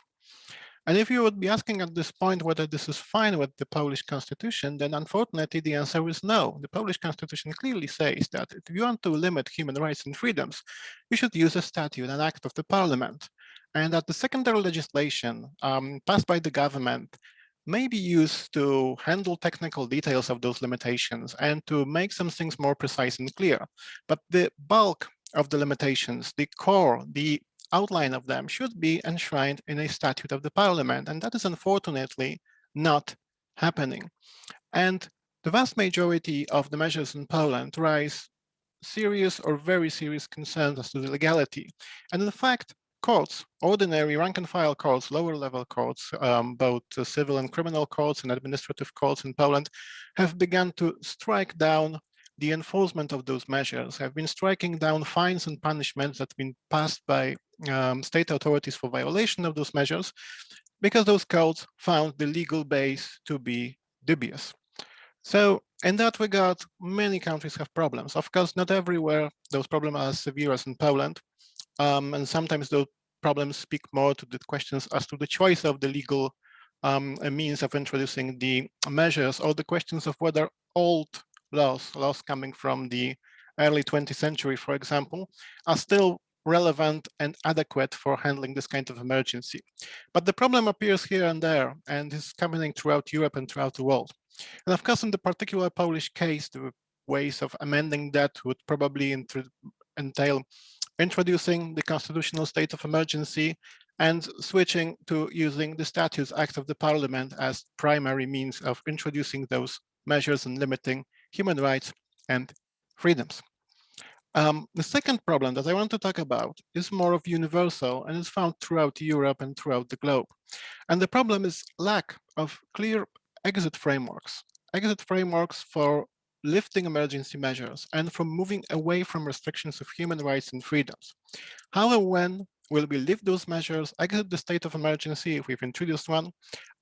And if you would be asking at this point whether this is fine with the Polish constitution, then unfortunately the answer is no. The Polish constitution clearly says that if you want to limit human rights and freedoms, you should use a statute, an act of the parliament. And that the secondary legislation passed by the government may be used to handle technical details of those limitations and to make some things more precise and clear. But the bulk of the limitations, the core, the outline of them should be enshrined in a statute of the parliament. And that is unfortunately not happening. And the vast majority of the measures in Poland raise serious or very serious concerns as to the legality. And in fact, courts, ordinary rank and file courts, lower level courts, both civil and criminal courts and administrative courts in Poland have begun to strike down the enforcement of those measures, have been striking down fines and punishments that have been passed by state authorities for violation of those measures, because those courts found the legal base to be dubious. So in that regard, many countries have problems. Of course, not everywhere those problems are as severe as in Poland. And sometimes those problems speak more to the questions as to the choice of the legal means of introducing the measures, or the questions of whether old laws coming from the early 20th century, for example, are still relevant and adequate for handling this kind of emergency. But the problem appears here and there and is happening throughout Europe and throughout the world. And of course, in the particular Polish case, the ways of amending that would probably entail introducing the constitutional state of emergency and switching to using the Statutes Act of the Parliament as primary means of introducing those measures and limiting human rights and freedoms. The second problem that I want to talk about is more of universal and is found throughout Europe and throughout the globe. And the problem is lack of clear exit frameworks for lifting emergency measures and from moving away from restrictions of human rights and freedoms. How and when will we lift those measures, exit the state of emergency if we've introduced one,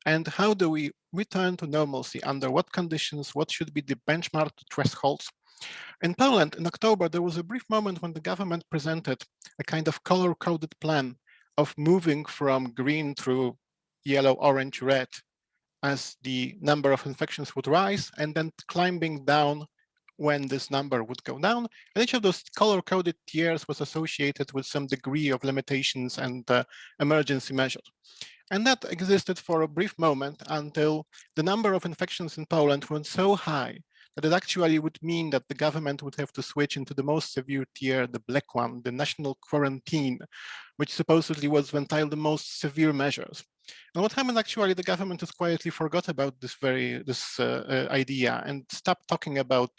and how do we return to normalcy? Under what conditions? What should be the benchmark thresholds? In Poland, in October, there was a brief moment when the government presented a kind of color-coded plan of moving from green through yellow, orange, red as the number of infections would rise, and then climbing down when this number would go down. And each of those color-coded tiers was associated with some degree of limitations and emergency measures. And that existed for a brief moment until the number of infections in Poland went so high that it actually would mean that the government would have to switch into the most severe tier, the black one, the national quarantine, which supposedly was to entail the most severe measures. And what happened actually, the government has quietly forgot about this idea and stopped talking about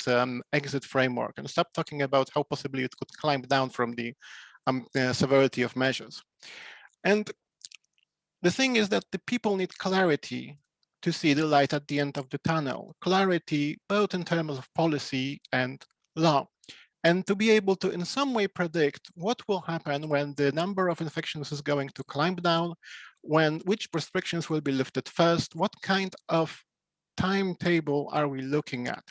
exit framework and stopped talking about how possibly it could climb down from the severity of measures. And the thing is that the people need clarity to see the light at the end of the tunnel, clarity both in terms of policy and law, and to be able to in some way predict what will happen when the number of infections is going to climb down, which restrictions will be lifted first, what kind of timetable are we looking at?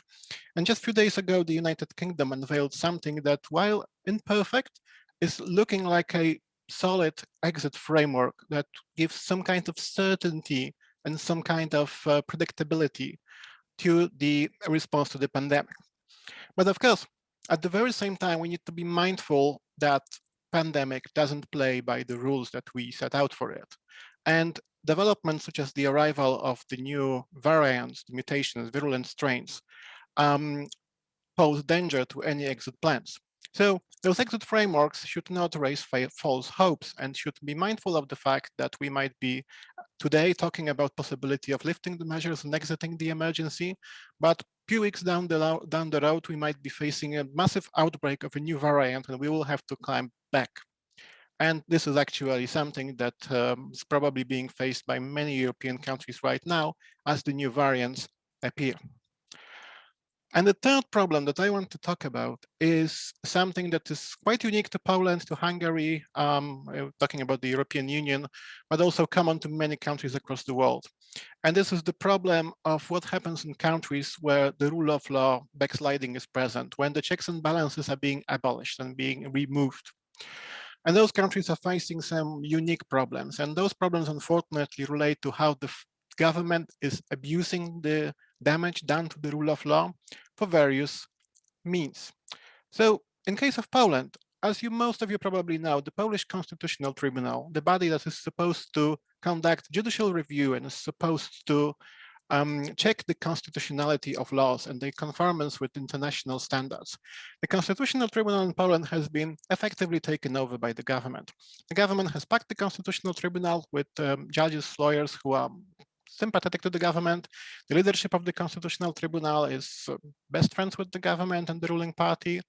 And just a few days ago, the United Kingdom unveiled something that, while imperfect, is looking like a solid exit framework that gives some kind of certainty and some kind of predictability to the response to the pandemic. But of course, at the very same time, we need to be mindful that pandemic doesn't play by the rules that we set out for it. And developments such as the arrival of the new variants, the mutations, virulent strains, pose danger to any exit plans. So those exit frameworks should not raise false hopes and should be mindful of the fact that we might be today talking about possibility of lifting the measures and exiting the emergency, but few weeks down the road, we might be facing a massive outbreak of a new variant and we will have to climb back. And this is actually something that is probably being faced by many European countries right now as the new variants appear. And the third problem that I want to talk about is something that is quite unique to Poland, to Hungary, talking about the European Union, but also common to many countries across the world. And this is the problem of what happens in countries where the rule of law backsliding is present, when the checks and balances are being abolished and being removed. And those countries are facing some unique problems. And those problems, unfortunately, relate to how the government is abusing the damage done to the rule of law for various means. So in case of Poland, as most of you probably know, the Polish Constitutional Tribunal, the body that is supposed to conduct judicial review and is supposed to check the constitutionality of laws and their conformance with international standards. The Constitutional Tribunal in Poland has been effectively taken over by the government. The government has packed the Constitutional Tribunal with judges, lawyers who are sympathetic to the government. The leadership of the Constitutional Tribunal is best friends with the government and the ruling party.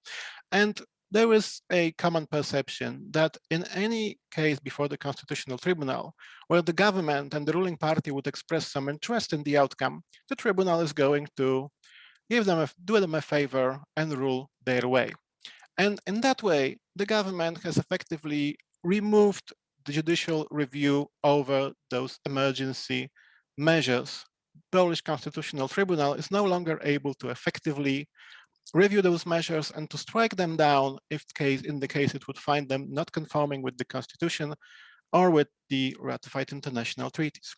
And there is a common perception that in any case before the Constitutional Tribunal, where the government and the ruling party would express some interest in the outcome, the tribunal is going to do them a favor and rule their way. And in that way, the government has effectively removed the judicial review over those emergency measures. Polish Constitutional Tribunal is no longer able to effectively review those measures and to strike them down in the case it would find them not conforming with the Constitution or with the ratified international treaties.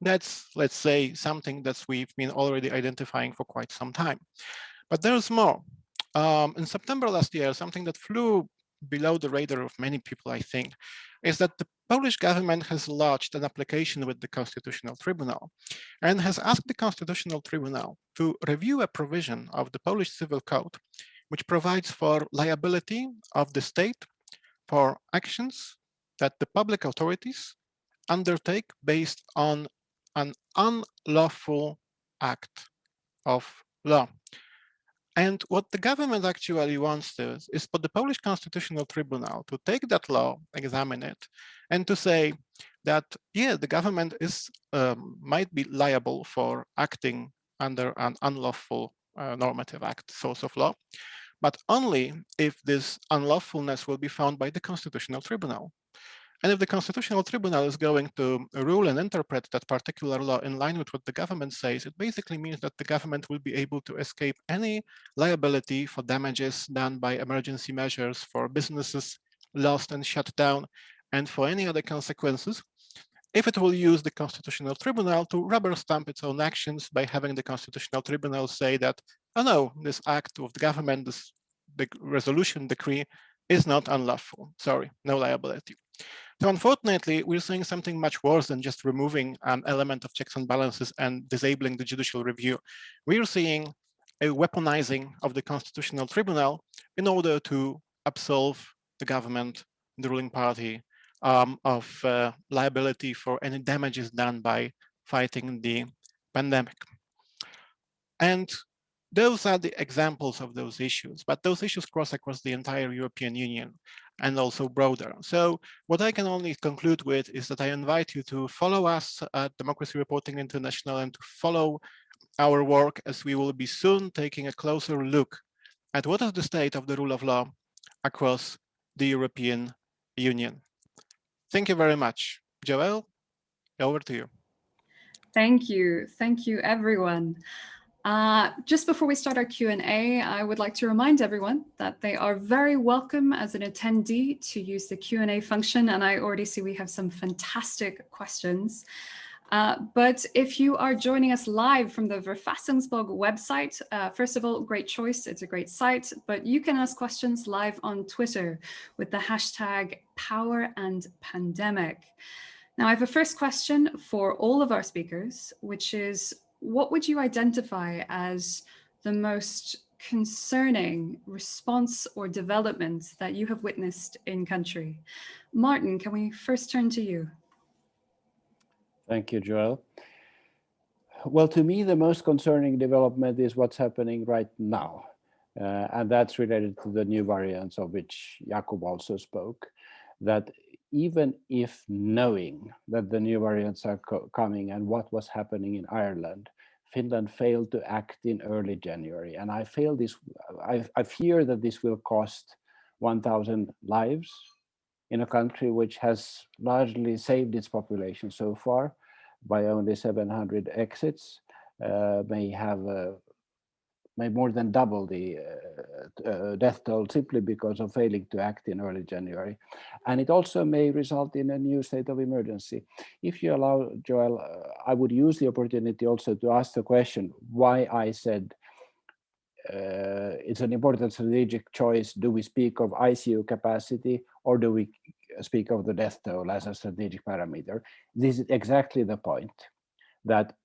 That's, let's say, something that we've been already identifying for quite some time. But there's more. In September last year, something that flew below the radar of many people, I think, is that the Polish government has lodged an application with the Constitutional Tribunal and has asked the Constitutional Tribunal to review a provision of the Polish Civil Code, which provides for liability of the state for actions that the public authorities undertake based on an unlawful act of law. And what the government actually wants is for the Polish Constitutional Tribunal to take that law, examine it, and to say that, yeah, the government might be liable for acting under an unlawful normative act, source of law, but only if this unlawfulness will be found by the Constitutional Tribunal. And if the Constitutional Tribunal is going to rule and interpret that particular law in line with what the government says, it basically means that the government will be able to escape any liability for damages done by emergency measures, for businesses lost and shut down, and for any other consequences, if it will use the Constitutional Tribunal to rubber stamp its own actions by having the Constitutional Tribunal say that, oh no, this act of the government, the resolution decree is not unlawful. Sorry, no liability. So unfortunately, we're seeing something much worse than just removing an element of checks and balances and disabling the judicial review. We're seeing a weaponizing of the Constitutional Tribunal in order to absolve the government, the ruling party, of liability for any damages done by fighting the pandemic. And those are the examples of those issues, but those issues cross across the entire European Union and also broader. So what I can only conclude with is that I invite you to follow us at Democracy Reporting International and to follow our work, as we will be soon taking a closer look at what is the state of the rule of law across the European Union. Thank you very much. Joelle, over to you. Thank you. Thank you, everyone. Just before we start our Q&A, I would like to remind everyone that they are very welcome as an attendee to use the Q&A function, and I already see we have some fantastic questions. But if you are joining us live from the Verfassungsblog website, first of all, great choice, it's a great site, but you can ask questions live on Twitter with the hashtag #PowerAndPandemic. Now, I have a first question for all of our speakers, which is, what would you identify as the most concerning response or development that you have witnessed in country? Martin, can we first turn to you? Thank you, Joel. Well, to me, the most concerning development is what's happening right now. And that's related to the new variants of which Jakub also spoke, that even if knowing that the new variants are coming and what was happening in Ireland, Finland failed to act in early January. And I fear that this will cost 1,000 lives in a country which has largely saved its population so far by only 700 exits, may more than double the death toll simply because of failing to act in early January. And it also may result in a new state of emergency. If you allow, Joel, I would use the opportunity also to ask the question why I said it's an important strategic choice. Do we speak of ICU capacity or do we speak of the death toll as a strategic parameter? This is exactly the point, that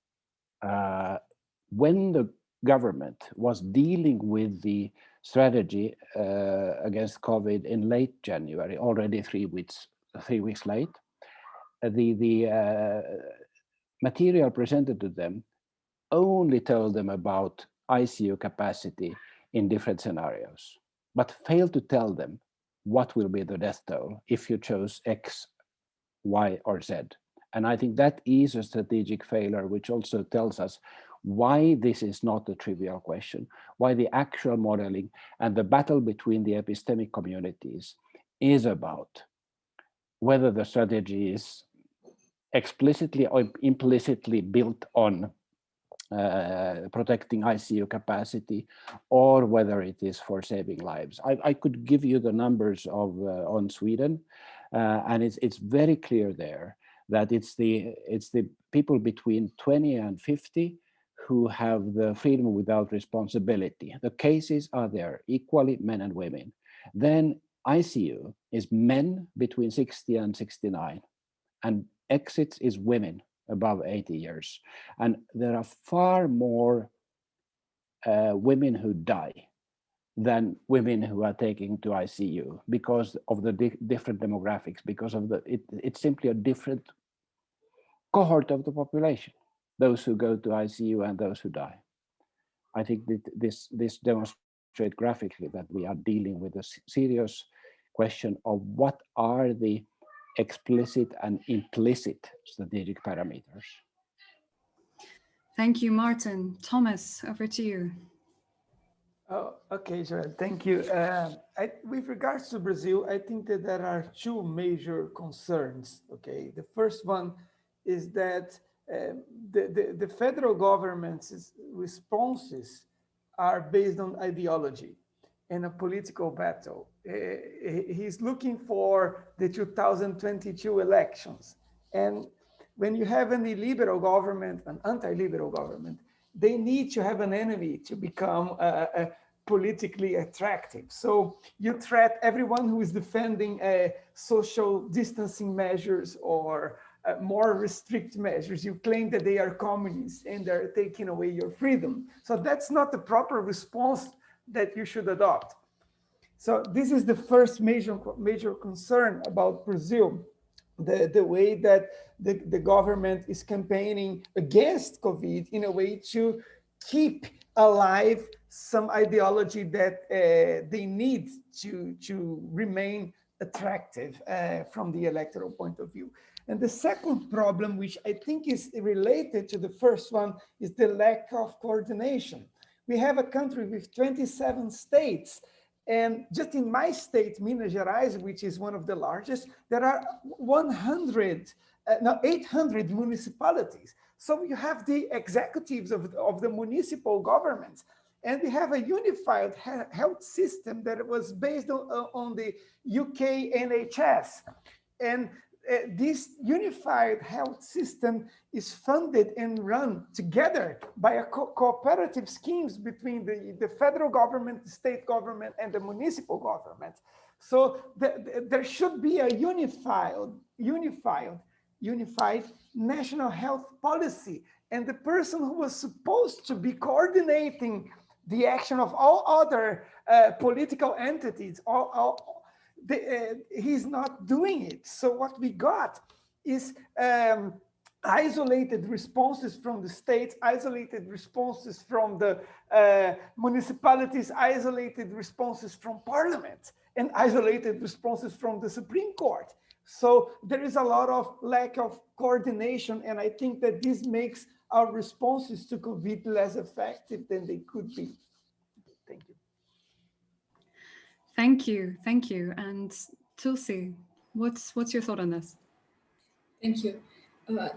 when the government was dealing with the strategy against COVID in late January, already 3 weeks late, the material presented to them only told them about ICU capacity in different scenarios, but failed to tell them what will be the death toll if you chose X, Y, or Z. And I think that is a strategic failure, which also tells us why this is not a trivial question, why the actual modeling and the battle between the epistemic communities is about whether the strategy is explicitly or implicitly built on protecting ICU capacity, or whether it is for saving lives. I could give you the numbers of on Sweden, and it's very clear there that it's the people between 20 and 50 who have the freedom without responsibility. The cases are there equally, men and women. Then ICU is men between 60 and 69, and exits is women above 80 years. And there are far more women who die than women who are taken to ICU because of the different demographics, because of it's simply a different cohort of the population, those who go to ICU and those who die. I think that this demonstrates graphically that we are dealing with a serious question of what are the explicit and implicit strategic parameters. Thank you, Martin. Thomas, over to you. Oh, okay, Joel, thank you. With regards to Brazil, I think that there are two major concerns. Okay, the first one is that the federal government's responses are based on ideology and a political battle. He's looking for the 2022 elections. And when you have an illiberal government, an anti-liberal government, they need to have an enemy to become politically attractive. So you threat everyone who is defending social distancing measures or more restrict measures. You claim that they are communists and they're taking away your freedom. So that's not the proper response that you should adopt. So this is the first major concern about Brazil, the way that the government is campaigning against COVID in a way to keep alive some ideology that they need to remain attractive from the electoral point of view. And the second problem, which I think is related to the first one, is the lack of coordination. We have a country with 27 states. And just in my state, Minas Gerais, which is one of the largest, there are 800 municipalities. So you have the executives of the municipal governments, and we have a unified health system that was based on the UK NHS. And this unified health system is funded and run together by a cooperative schemes between the federal government, the state government, and the municipal government. So there should be a unified national health policy. And the person who was supposed to be coordinating the action of all other political entities, he's not doing it. So what we got is isolated responses from the states, isolated responses from the municipalities, isolated responses from parliament, and isolated responses from the Supreme Court. So there is a lot of lack of coordination, and I think that this makes our responses to COVID less effective than they could be. Thank you. Thank you. And Tulsi, what's your thought on this? Thank you.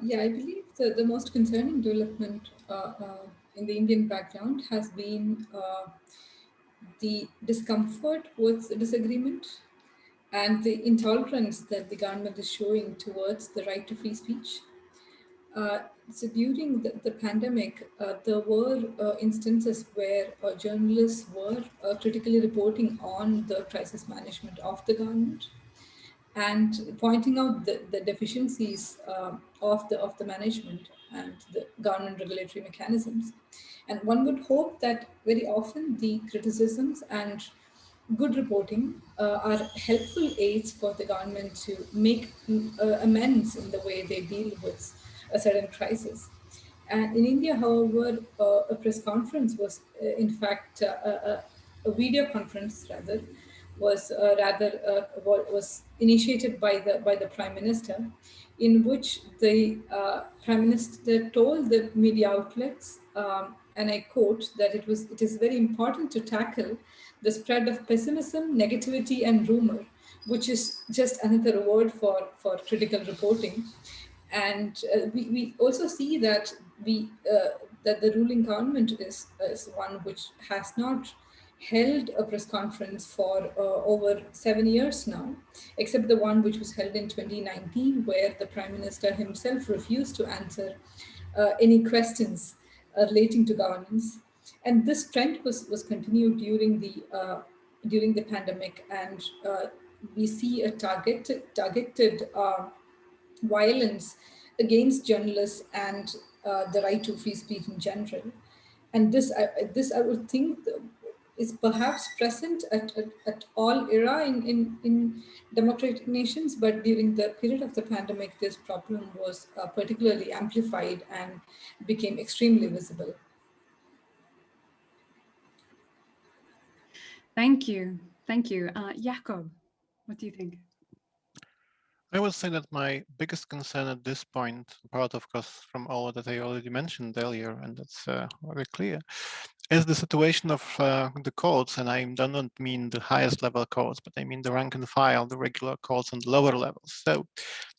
Yeah, I believe the most concerning development in the Indian background has been the discomfort with the disagreement and the intolerance that the government is showing towards the right to free speech. So during the pandemic, there were instances where journalists were critically reporting on the crisis management of the government and pointing out the deficiencies of the management and the government regulatory mechanisms. And one would hope that very often the criticisms and good reporting are helpful aids for the government to make amends in the way they deal with a certain crisis. And in India, however, a press conference was, in fact, a video conference rather, was was initiated by the Prime Minister, in which the Prime Minister told the media outlets, and I quote, that it is very important to tackle the spread of pessimism, negativity, and rumor, which is just another word for critical reporting. And we also see that that the ruling government is one which has not held a press conference for over 7 years now, except the one which was held in 2019, where the Prime Minister himself refused to answer any questions relating to governance. And this trend was continued during the pandemic, and we see a targeted violence against journalists and the right to free speech in general. And this I would think is perhaps present at all era in democratic nations, but during the period of the pandemic, this problem was particularly amplified and became extremely visible. Thank you. Jakob, what do you think? I would say that my biggest concern at this point, apart of course from all that I already mentioned earlier, and that's very clear, is the situation of the courts. And I do not mean the highest level courts, but I mean the rank and file, the regular courts on the lower levels. So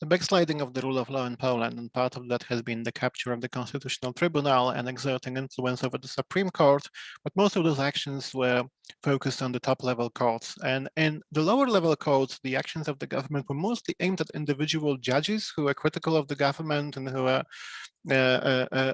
the backsliding of the rule of law in Poland, and part of that has been the capture of the Constitutional Tribunal and exerting influence over the Supreme Court. But most of those actions were focused on the top level courts. And in the lower level courts, the actions of the government were mostly aimed at individual judges who are critical of the government and who are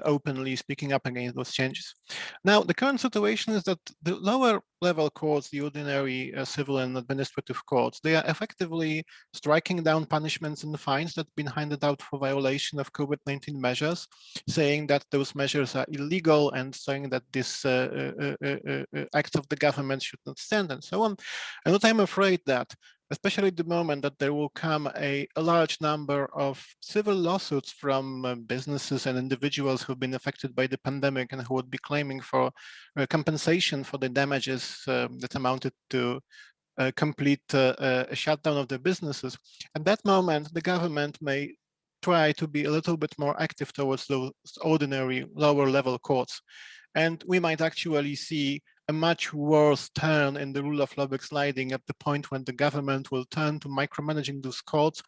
openly speaking up against those changes. Now, the current situation is that the lower level courts, the ordinary civil and administrative courts, they are effectively striking down punishments and fines that have been handed out for violation of COVID-19 measures, saying that those measures are illegal and saying that this act of the government should not stand and so on. And what I'm afraid that, especially at the moment, that there will come a large number of civil lawsuits from businesses and individuals who've been affected by the pandemic and who would be claiming for compensation for the damages that amounted to a complete shutdown of their businesses. At that moment, the government may try to be a little bit more active towards those ordinary lower level courts. And we might actually see a much worse turn in the rule of law backsliding at the point when the government will turn to micromanaging those courts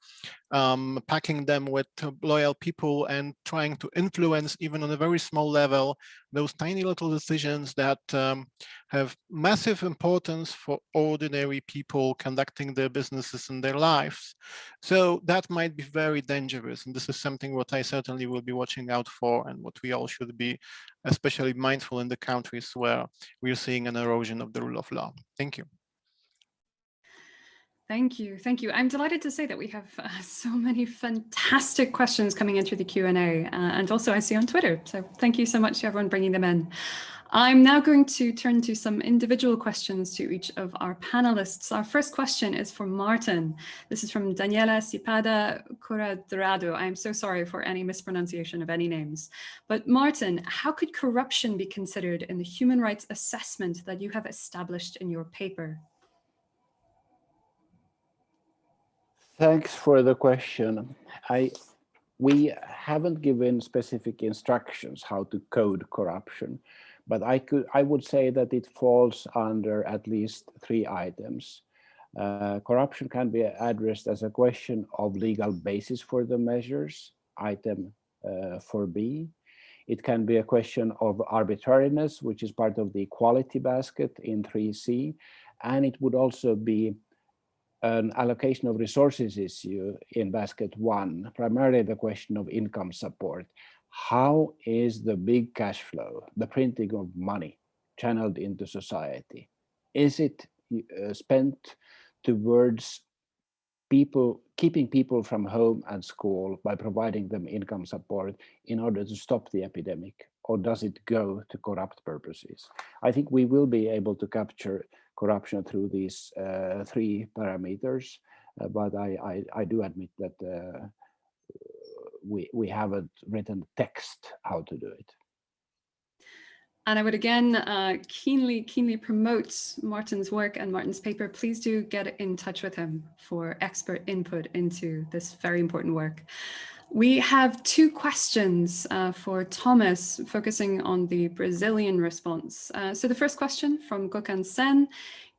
packing them with loyal people and trying to influence, even on a very small level, those tiny little decisions that have massive importance for ordinary people conducting their businesses and their lives. So that might be very dangerous. And this is something what I certainly will be watching out for, and what we all should be especially mindful in the countries where we're seeing an erosion of the rule of law. Thank you. Thank you. Thank you. I'm delighted to say that we have so many fantastic questions coming in through the Q&A, and also I see on Twitter. So thank you so much to everyone bringing them in. I'm now going to turn to some individual questions to each of our panelists. Our first question is for Martin. This is from Daniela Cipada Curadrado. I'm so sorry for any mispronunciation of any names. But Martin, how could corruption be considered in the human rights assessment that you have established in your paper? Thanks for the question. We haven't given specific instructions how to code corruption, but I would say that it falls under at least 3 items. Corruption can be addressed as a question of legal basis for the measures, item 4B. It can be a question of arbitrariness, which is part of the equality basket in 3C, and it would also be an allocation of resources issue in basket 1, primarily the question of income support. How is the big cash flow, the printing of money, channeled into society? Is it spent towards keeping people from home and school by providing them income support in order to stop the epidemic, or does it go to corrupt purposes? I think we will be able to capture corruption through these 3 parameters, but I do admit that we haven't written text how to do it. And I would again keenly promote Martin's work and Martin's paper. Please do get in touch with him for expert input into this very important work. We have 2 questions for Thomas, focusing on the Brazilian response. So the first question from Gökhan Sen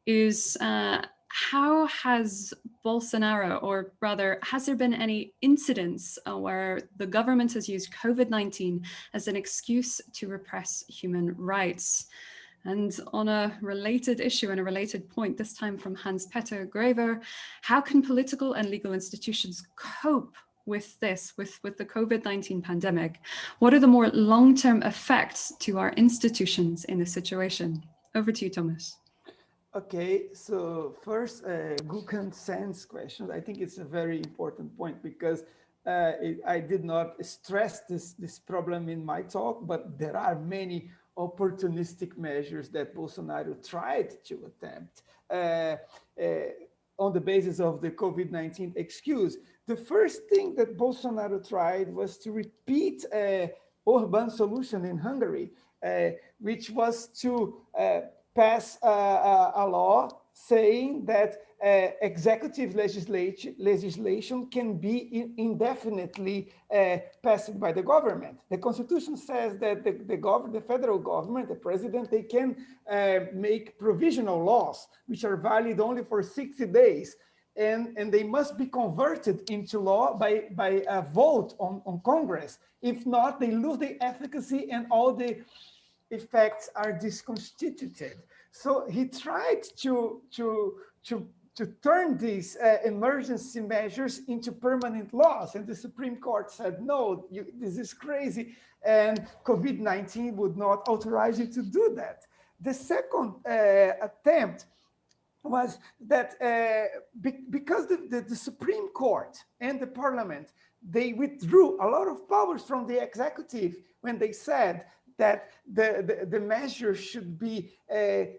is, how has Bolsonaro, or rather, has there been any incidents where the government has used COVID-19 as an excuse to repress human rights? And on a related issue and a related point, this time from Hans-Peter Graver, how can political and legal institutions cope with this, with the COVID-19 pandemic? What are the more long-term effects to our institutions in this situation? Over to you, Thomas. Okay, so first, Gökhan Sen's question. I think it's a very important point, because I did not stress this problem in my talk, but there are many opportunistic measures that Bolsonaro tried to attempt on the basis of the COVID-19 excuse. The first thing that Bolsonaro tried was to repeat Orbán's solution in Hungary, which was to pass a law saying that executive legislation can be indefinitely passed by the government. The Constitution says that the federal government, the president, they can make provisional laws, which are valid only for 60 days. And they must be converted into law by a vote on Congress. If not, they lose their efficacy and all the effects are disconstituted. So he tried to turn these emergency measures into permanent laws, and the Supreme Court said, no, this is crazy, and COVID-19 would not authorize you to do that. The second attempt was that because the Supreme Court and the Parliament, they withdrew a lot of powers from the executive when they said that the measures should be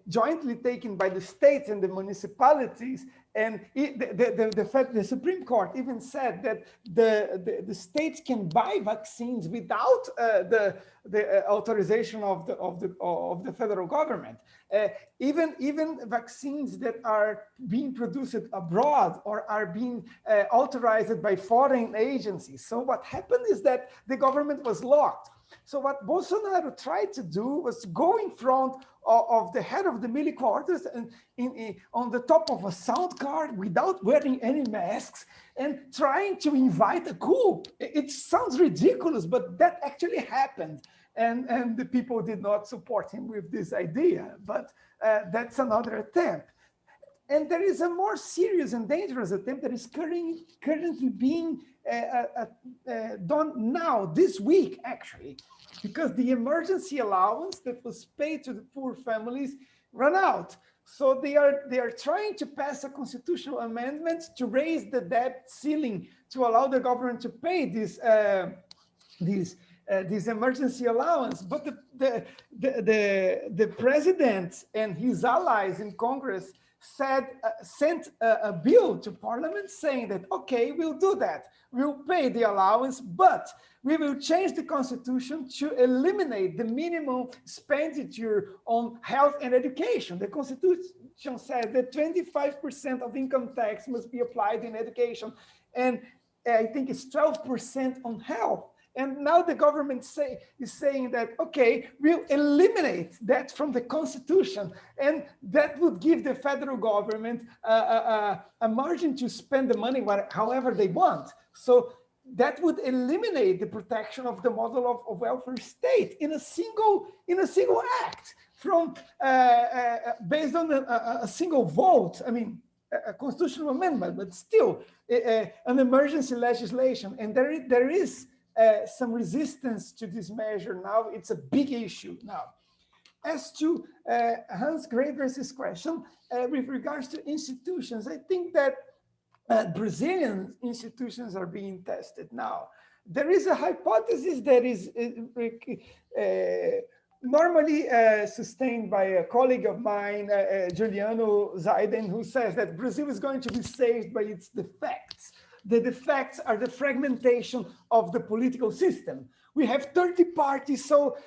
jointly taken by the states and the municipalities. And the Supreme Court even said that the states can buy vaccines without the authorization of the federal government. Even vaccines that are being produced abroad or are being authorized by foreign agencies. So what happened is that the government was locked. So what Bolsonaro tried to do was go in front of the head of the military quarters and on the top of a sound card without wearing any masks and trying to invite a coup. It sounds ridiculous, but that actually happened. And the people did not support him with this idea, but that's another attempt. And there is a more serious and dangerous attempt that is currently being done now, this week, actually, because the emergency allowance that was paid to the poor families ran out. So they are trying to pass a constitutional amendment to raise the debt ceiling to allow the government to pay this emergency allowance. But the president and his allies in Congress sent a bill to Parliament saying that, okay, we'll do that. We'll pay the allowance, but we will change the Constitution to eliminate the minimum expenditure on health and education. The Constitution says that 25% of income tax must be applied in education, and I think it's 12% on health. And now the government is saying that, okay, we'll eliminate that from the Constitution. And that would give the federal government a margin to spend the money however they want. So that would eliminate the protection of the model of welfare state in a single act from based on a single vote. I mean, a constitutional amendment, but still an emergency legislation. And there is some resistance to this measure now. It's a big issue now. As to Hans Gravers's question, with regards to institutions, I think that Brazilian institutions are being tested now. There is a hypothesis that is normally sustained by a colleague of mine, Juliano Zaiden, who says that Brazil is going to be saved by its defects. The defects are the fragmentation of the political system. We have 30 parties, so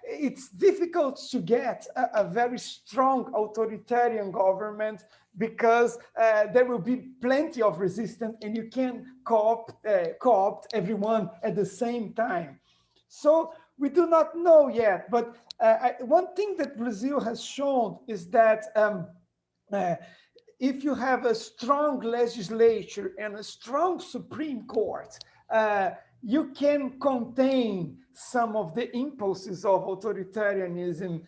it's difficult to get a very strong authoritarian government because there will be plenty of resistance and you can co-opt everyone at the same time. So we do not know yet, but one thing that Brazil has shown is that if you have a strong legislature and a strong Supreme Court, you can contain some of the impulses of authoritarianism,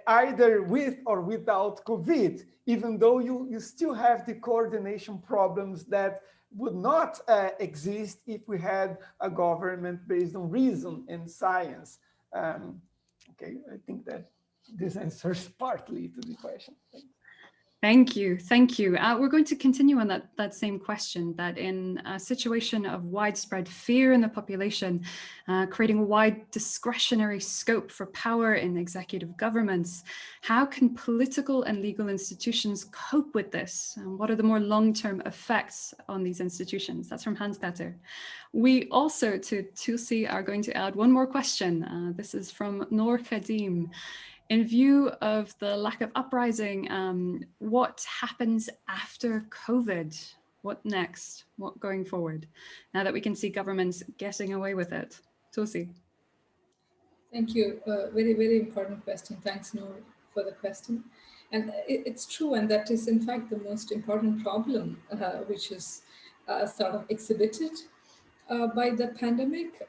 either with or without COVID, even though you still have the coordination problems that would not exist if we had a government based on reason and science. Okay, I think that this answers partly to the question. Thanks. Thank you. Thank you. We're going to continue on that same question, that in a situation of widespread fear in the population, creating a wide discretionary scope for power in executive governments, how can political and legal institutions cope with this? And what are the more long-term effects on these institutions? That's from Hans-Peter. We also, to Tulsi, are going to add one more question. This is from Noor Khadim. In view of the lack of uprising, what happens after COVID? What next? What going forward? Now that we can see governments getting away with it. Tulsi. Thank you. Very, very important question. Thanks, Noor, for the question. And it's true, and that is in fact the most important problem, which is sort of exhibited by the pandemic.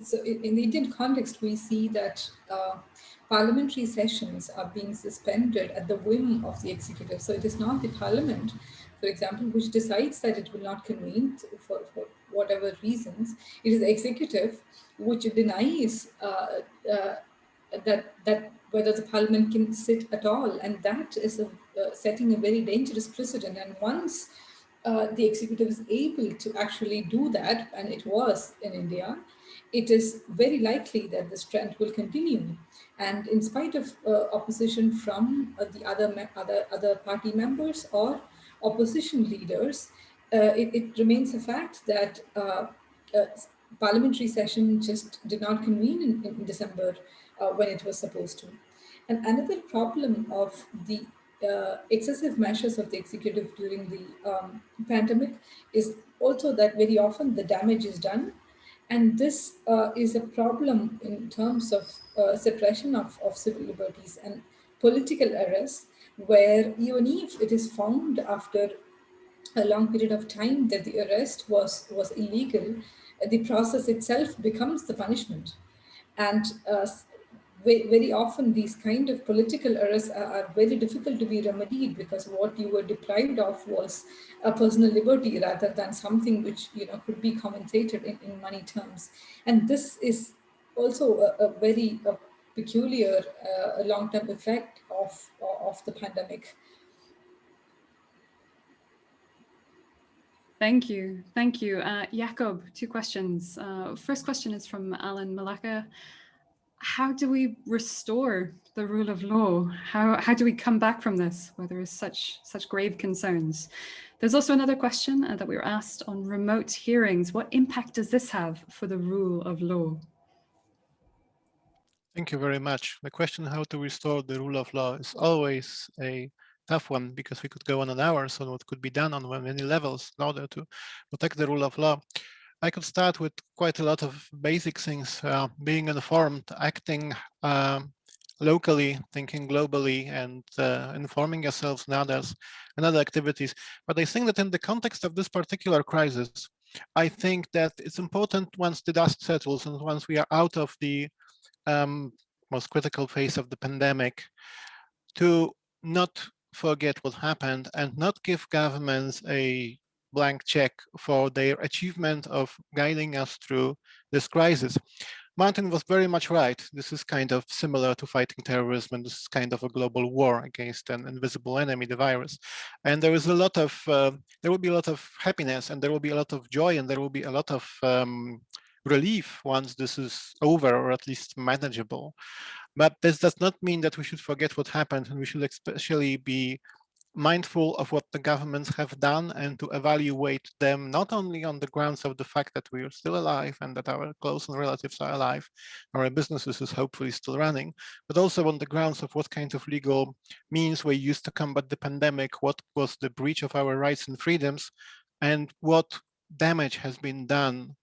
So in the Indian context, we see that parliamentary sessions are being suspended at the whim of the executive. So it is not the parliament, for example, which decides that it will not convene for whatever reasons. It is the executive which denies that whether the parliament can sit at all. And that is setting a very dangerous precedent. And once the executive is able to actually do that, and it was in India, it is very likely that this trend will continue. And in spite of opposition from the other party members or opposition leaders, it remains a fact that parliamentary session just did not convene in December when it was supposed to. And another problem of the excessive measures of the executive during the pandemic is also that very often the damage is done And this is a problem in terms of suppression of civil liberties and political arrest, where even if it is found after a long period of time that the arrest was illegal, the process itself becomes the punishment. And very often these kind of political arrests are very difficult to be remedied, because what you were deprived of was a personal liberty rather than something which could be compensated in money terms. And this is also a very peculiar long-term effect of the pandemic. Thank you. Thank you. Jakob, two questions. First question is from Alan Malaka. How do we restore the rule of law? How do we come back from this, where there is such grave concerns? There's also another question that we were asked on remote hearings. What impact does this have for the rule of law? Thank you very much. The question how to restore the rule of law is always a tough one, because we could go on an hour on what could be done on many levels in order to protect the rule of law. I could start with quite a lot of basic things, being informed, acting locally, thinking globally, and informing yourselves and others, and other activities. But I think that in the context of this particular crisis, I think that it's important, once the dust settles and once we are out of the most critical phase of the pandemic, to not forget what happened and not give governments a blank check for their achievement of guiding us through this crisis. Martin was very much right. This is kind of similar to fighting terrorism, and this is kind of a global war against an invisible enemy, the virus. And there is a lot of, there will be a lot of happiness, and there will be a lot of joy, and there will be a lot of relief once this is over, or at least manageable. But this does not mean that we should forget what happened, and we should especially be mindful of what the governments have done, and to evaluate them not only on the grounds of the fact that we are still alive and that our close and relatives are alive, our businesses is hopefully still running, but also on the grounds of what kind of legal means were used to combat the pandemic, what was the breach of our rights and freedoms, and what damage has been done,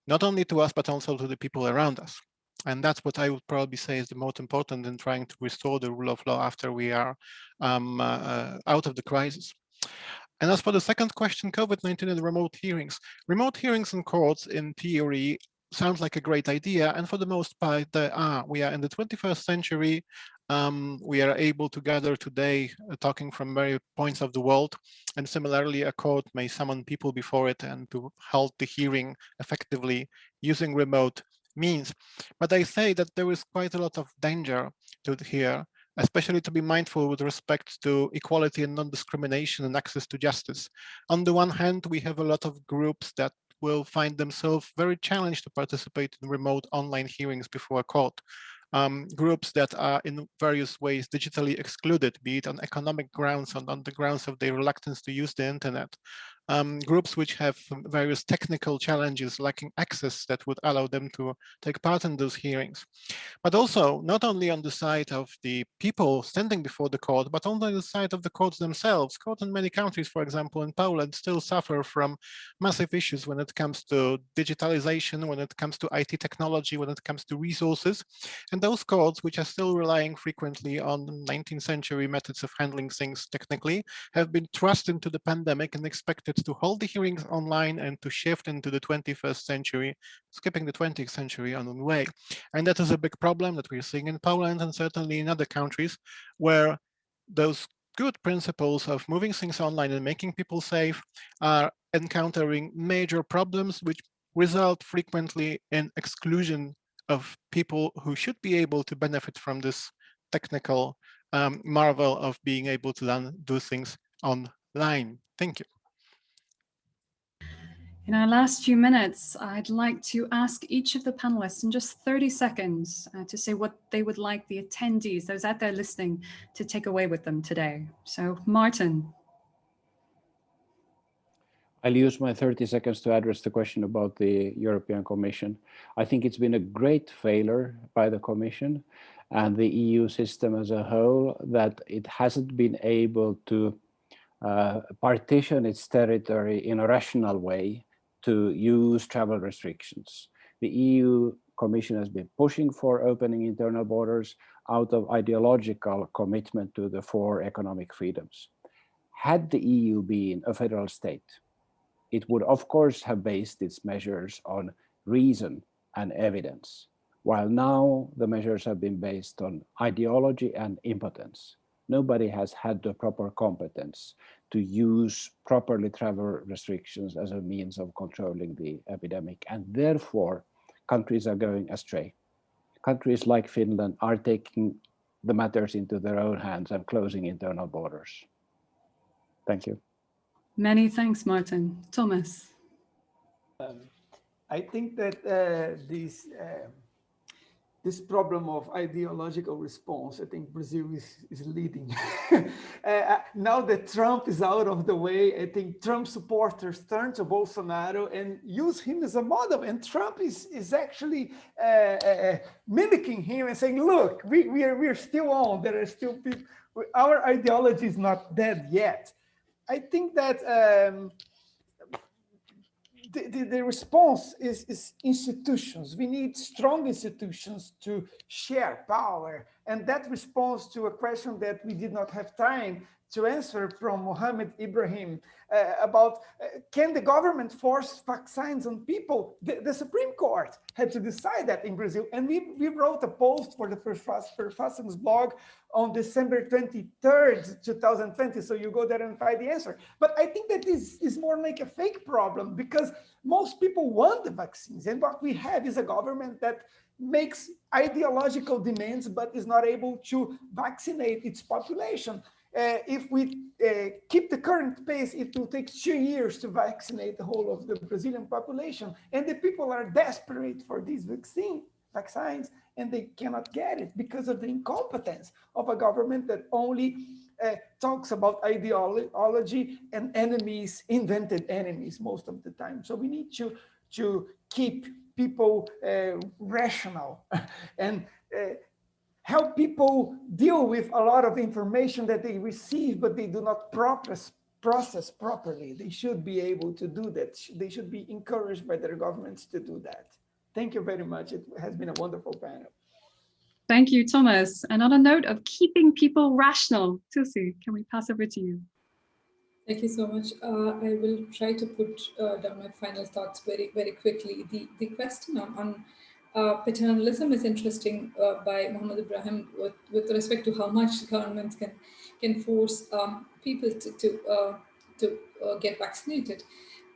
not only to us, but also to the people around us. And that's what I would probably say is the most important in trying to restore the rule of law after we are out of the crisis. And as for the second question, COVID-19 and remote hearings in courts, in theory, sounds like a great idea. And for the most part, we are in the 21st century. We are able to gather today, talking from various points of the world. And similarly, a court may summon people before it and to hold the hearing effectively using remote means. But I say that there is quite a lot of danger to here, especially to be mindful with respect to equality and non-discrimination and access to justice. On the one hand, we have a lot of groups that will find themselves very challenged to participate in remote online hearings before a court. Groups that are in various ways digitally excluded, be it on economic grounds, on the grounds of their reluctance to use the internet. Groups which have various technical challenges, lacking access that would allow them to take part in those hearings. But also, not only on the side of the people standing before the court, but on the side of the courts themselves. Courts in many countries, for example, in Poland, still suffer from massive issues when it comes to digitalization, when it comes to IT technology, when it comes to resources. And those courts, which are still relying frequently on 19th century methods of handling things technically, have been thrust into the pandemic and expected to hold the hearings online and to shift into the 21st century, skipping the 20th century on the way. And that is a big problem that we're seeing in Poland and certainly in other countries, where those good principles of moving things online and making people safe are encountering major problems, which result frequently in exclusion of people who should be able to benefit from this technical marvel of being able to do things online. Thank you. In our last few minutes, I'd like to ask each of the panelists in just 30 seconds to say what they would like the attendees, those out there listening, to take away with them today. So, Martin. I'll use my 30 seconds to address the question about the European Commission. I think it's been a great failure by the Commission and the EU system as a whole that it hasn't been able to partition its territory in a rational way to use travel restrictions. The EU Commission has been pushing for opening internal borders out of ideological commitment to the 4 economic freedoms. Had the EU been a federal state, it would of course have based its measures on reason and evidence, while now the measures have been based on ideology and impotence. Nobody has had the proper competence to use properly travel restrictions as a means of controlling the epidemic, and therefore countries are going astray. Countries like Finland are taking the matters into their own hands and closing internal borders. Thank you. Many thanks, Martin. Thomas. I think that this problem of ideological response, I think Brazil is leading. Now that Trump is out of the way, I think Trump supporters turn to Bolsonaro and use him as a model. And Trump is actually mimicking him and saying, look, we're still on, there are still people, our ideology is not dead yet. I think that the response is institutions. We need strong institutions to share power. And that responds to a question that we did not have time to answer from Mohammed Ibrahim about can the government force vaccines on people? The Supreme Court had to decide that in Brazil. And we wrote a post for the Verfassungsblog on December 23rd, 2020. So you go there and find the answer. But I think that this is more like a fake problem because most people want the vaccines. And what we have is a government that makes ideological demands, but is not able to vaccinate its population. If we keep the current pace, it will take 2 years to vaccinate the whole of the Brazilian population. And the people are desperate for these vaccines, and they cannot get it because of the incompetence of a government that only talks about ideology and enemies, invented enemies most of the time. So we need to keep people rational and help people deal with a lot of information that they receive, but they do not process properly. They should be able to do that. They should be encouraged by their governments to do that. Thank you very much. It has been a wonderful panel. Thank you, Thomas. And on a note of keeping people rational, Tulsi, can we pass over to you? Thank you so much. I will try to put down my final thoughts very, very quickly. The question on paternalism is interesting by Mohammed Ibrahim with respect to how much governments can force people to get vaccinated.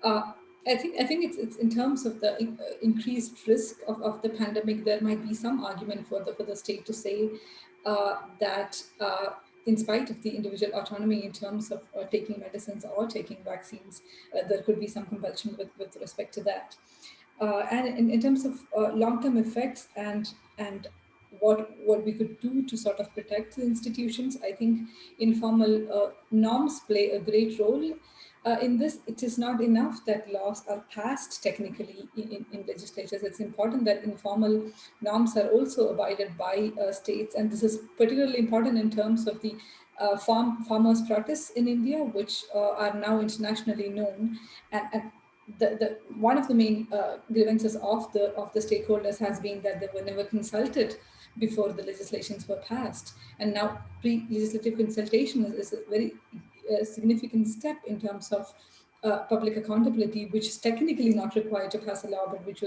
I think it's in terms of the increased risk of the pandemic. There might be some argument for the state to say that in spite of the individual autonomy in terms of taking medicines or taking vaccines, there could be some compulsion with respect to that. And in terms of long-term effects and what we could do to sort of protect the institutions, I think informal norms play a great role. In this, it is not enough that laws are passed technically in legislatures. It's important that informal norms are also abided by states. And this is particularly important in terms of the farmers' protests in India, which are now internationally known. And one of the main grievances of the stakeholders has been that they were never consulted before the legislations were passed. And now pre-legislative consultation is a very significant step in terms of public accountability, which is technically not required to pass a law, but which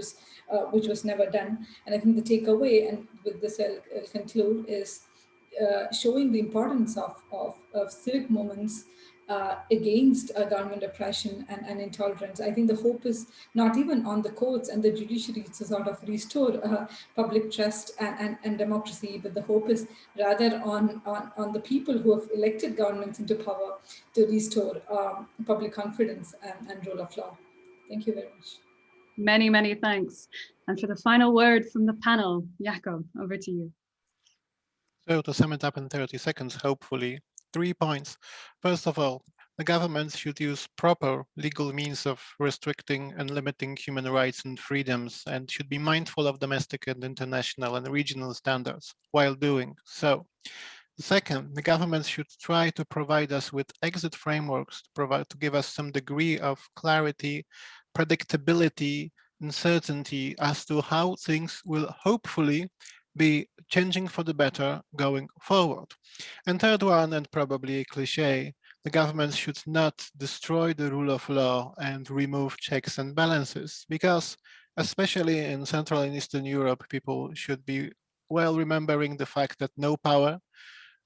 was never done. And I think the takeaway, and with this I'll conclude, is showing the importance of civic movements against government oppression and intolerance. I think the hope is not even on the courts and the judiciary to sort of restore public trust and democracy, but the hope is rather on the people who have elected governments into power to restore public confidence and rule of law. Thank you very much. Many, many thanks. And for the final word from the panel, Jakob, over to you. So to sum it up in 30 seconds, hopefully, 3 points. First of all, the governments should use proper legal means of restricting and limiting human rights and freedoms, and should be mindful of domestic and international and regional standards while doing so. Second, the governments should try to provide us with exit frameworks to give us some degree of clarity, predictability, uncertainty as to how things will hopefully be changing for the better going forward. And third one, and probably a cliche, the government should not destroy the rule of law and remove checks and balances, because especially in Central and Eastern Europe, people should be well remembering the fact that no power,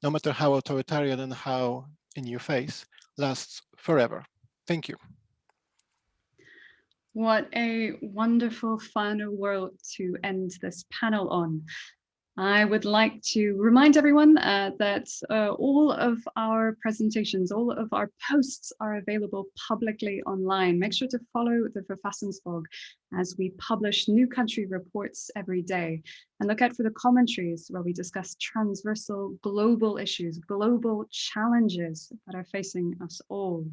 no matter how authoritarian and how in your face, lasts forever. Thank you. What a wonderful final word to end this panel on. I would like to remind everyone that all of our presentations, all of our posts are available publicly online. Make sure to follow the Verfassungsblog as we publish new country reports every day, and look out for the commentaries where we discuss transversal global issues, global challenges that are facing us all.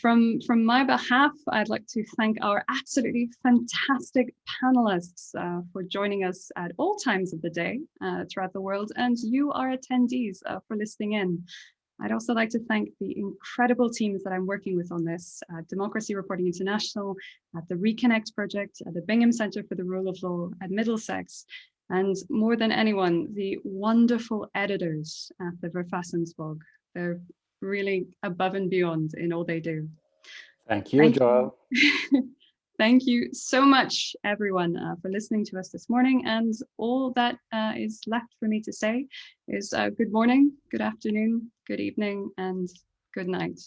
From my behalf, I'd like to thank our absolutely fantastic panelists for joining us at all times of the day throughout the world, and you, our attendees, for listening in. I'd also like to thank the incredible teams that I'm working with on this, Democracy Reporting International, at the RECONNECT project, at the Bingham Centre for the Rule of Law at Middlesex, and more than anyone, the wonderful editors at the Verfassungsblog. They're really above and beyond in all they do. Thank you, Joel. Thank you so much, everyone, for listening to us this morning. And all that is left for me to say is good morning, good afternoon, good evening, and good night.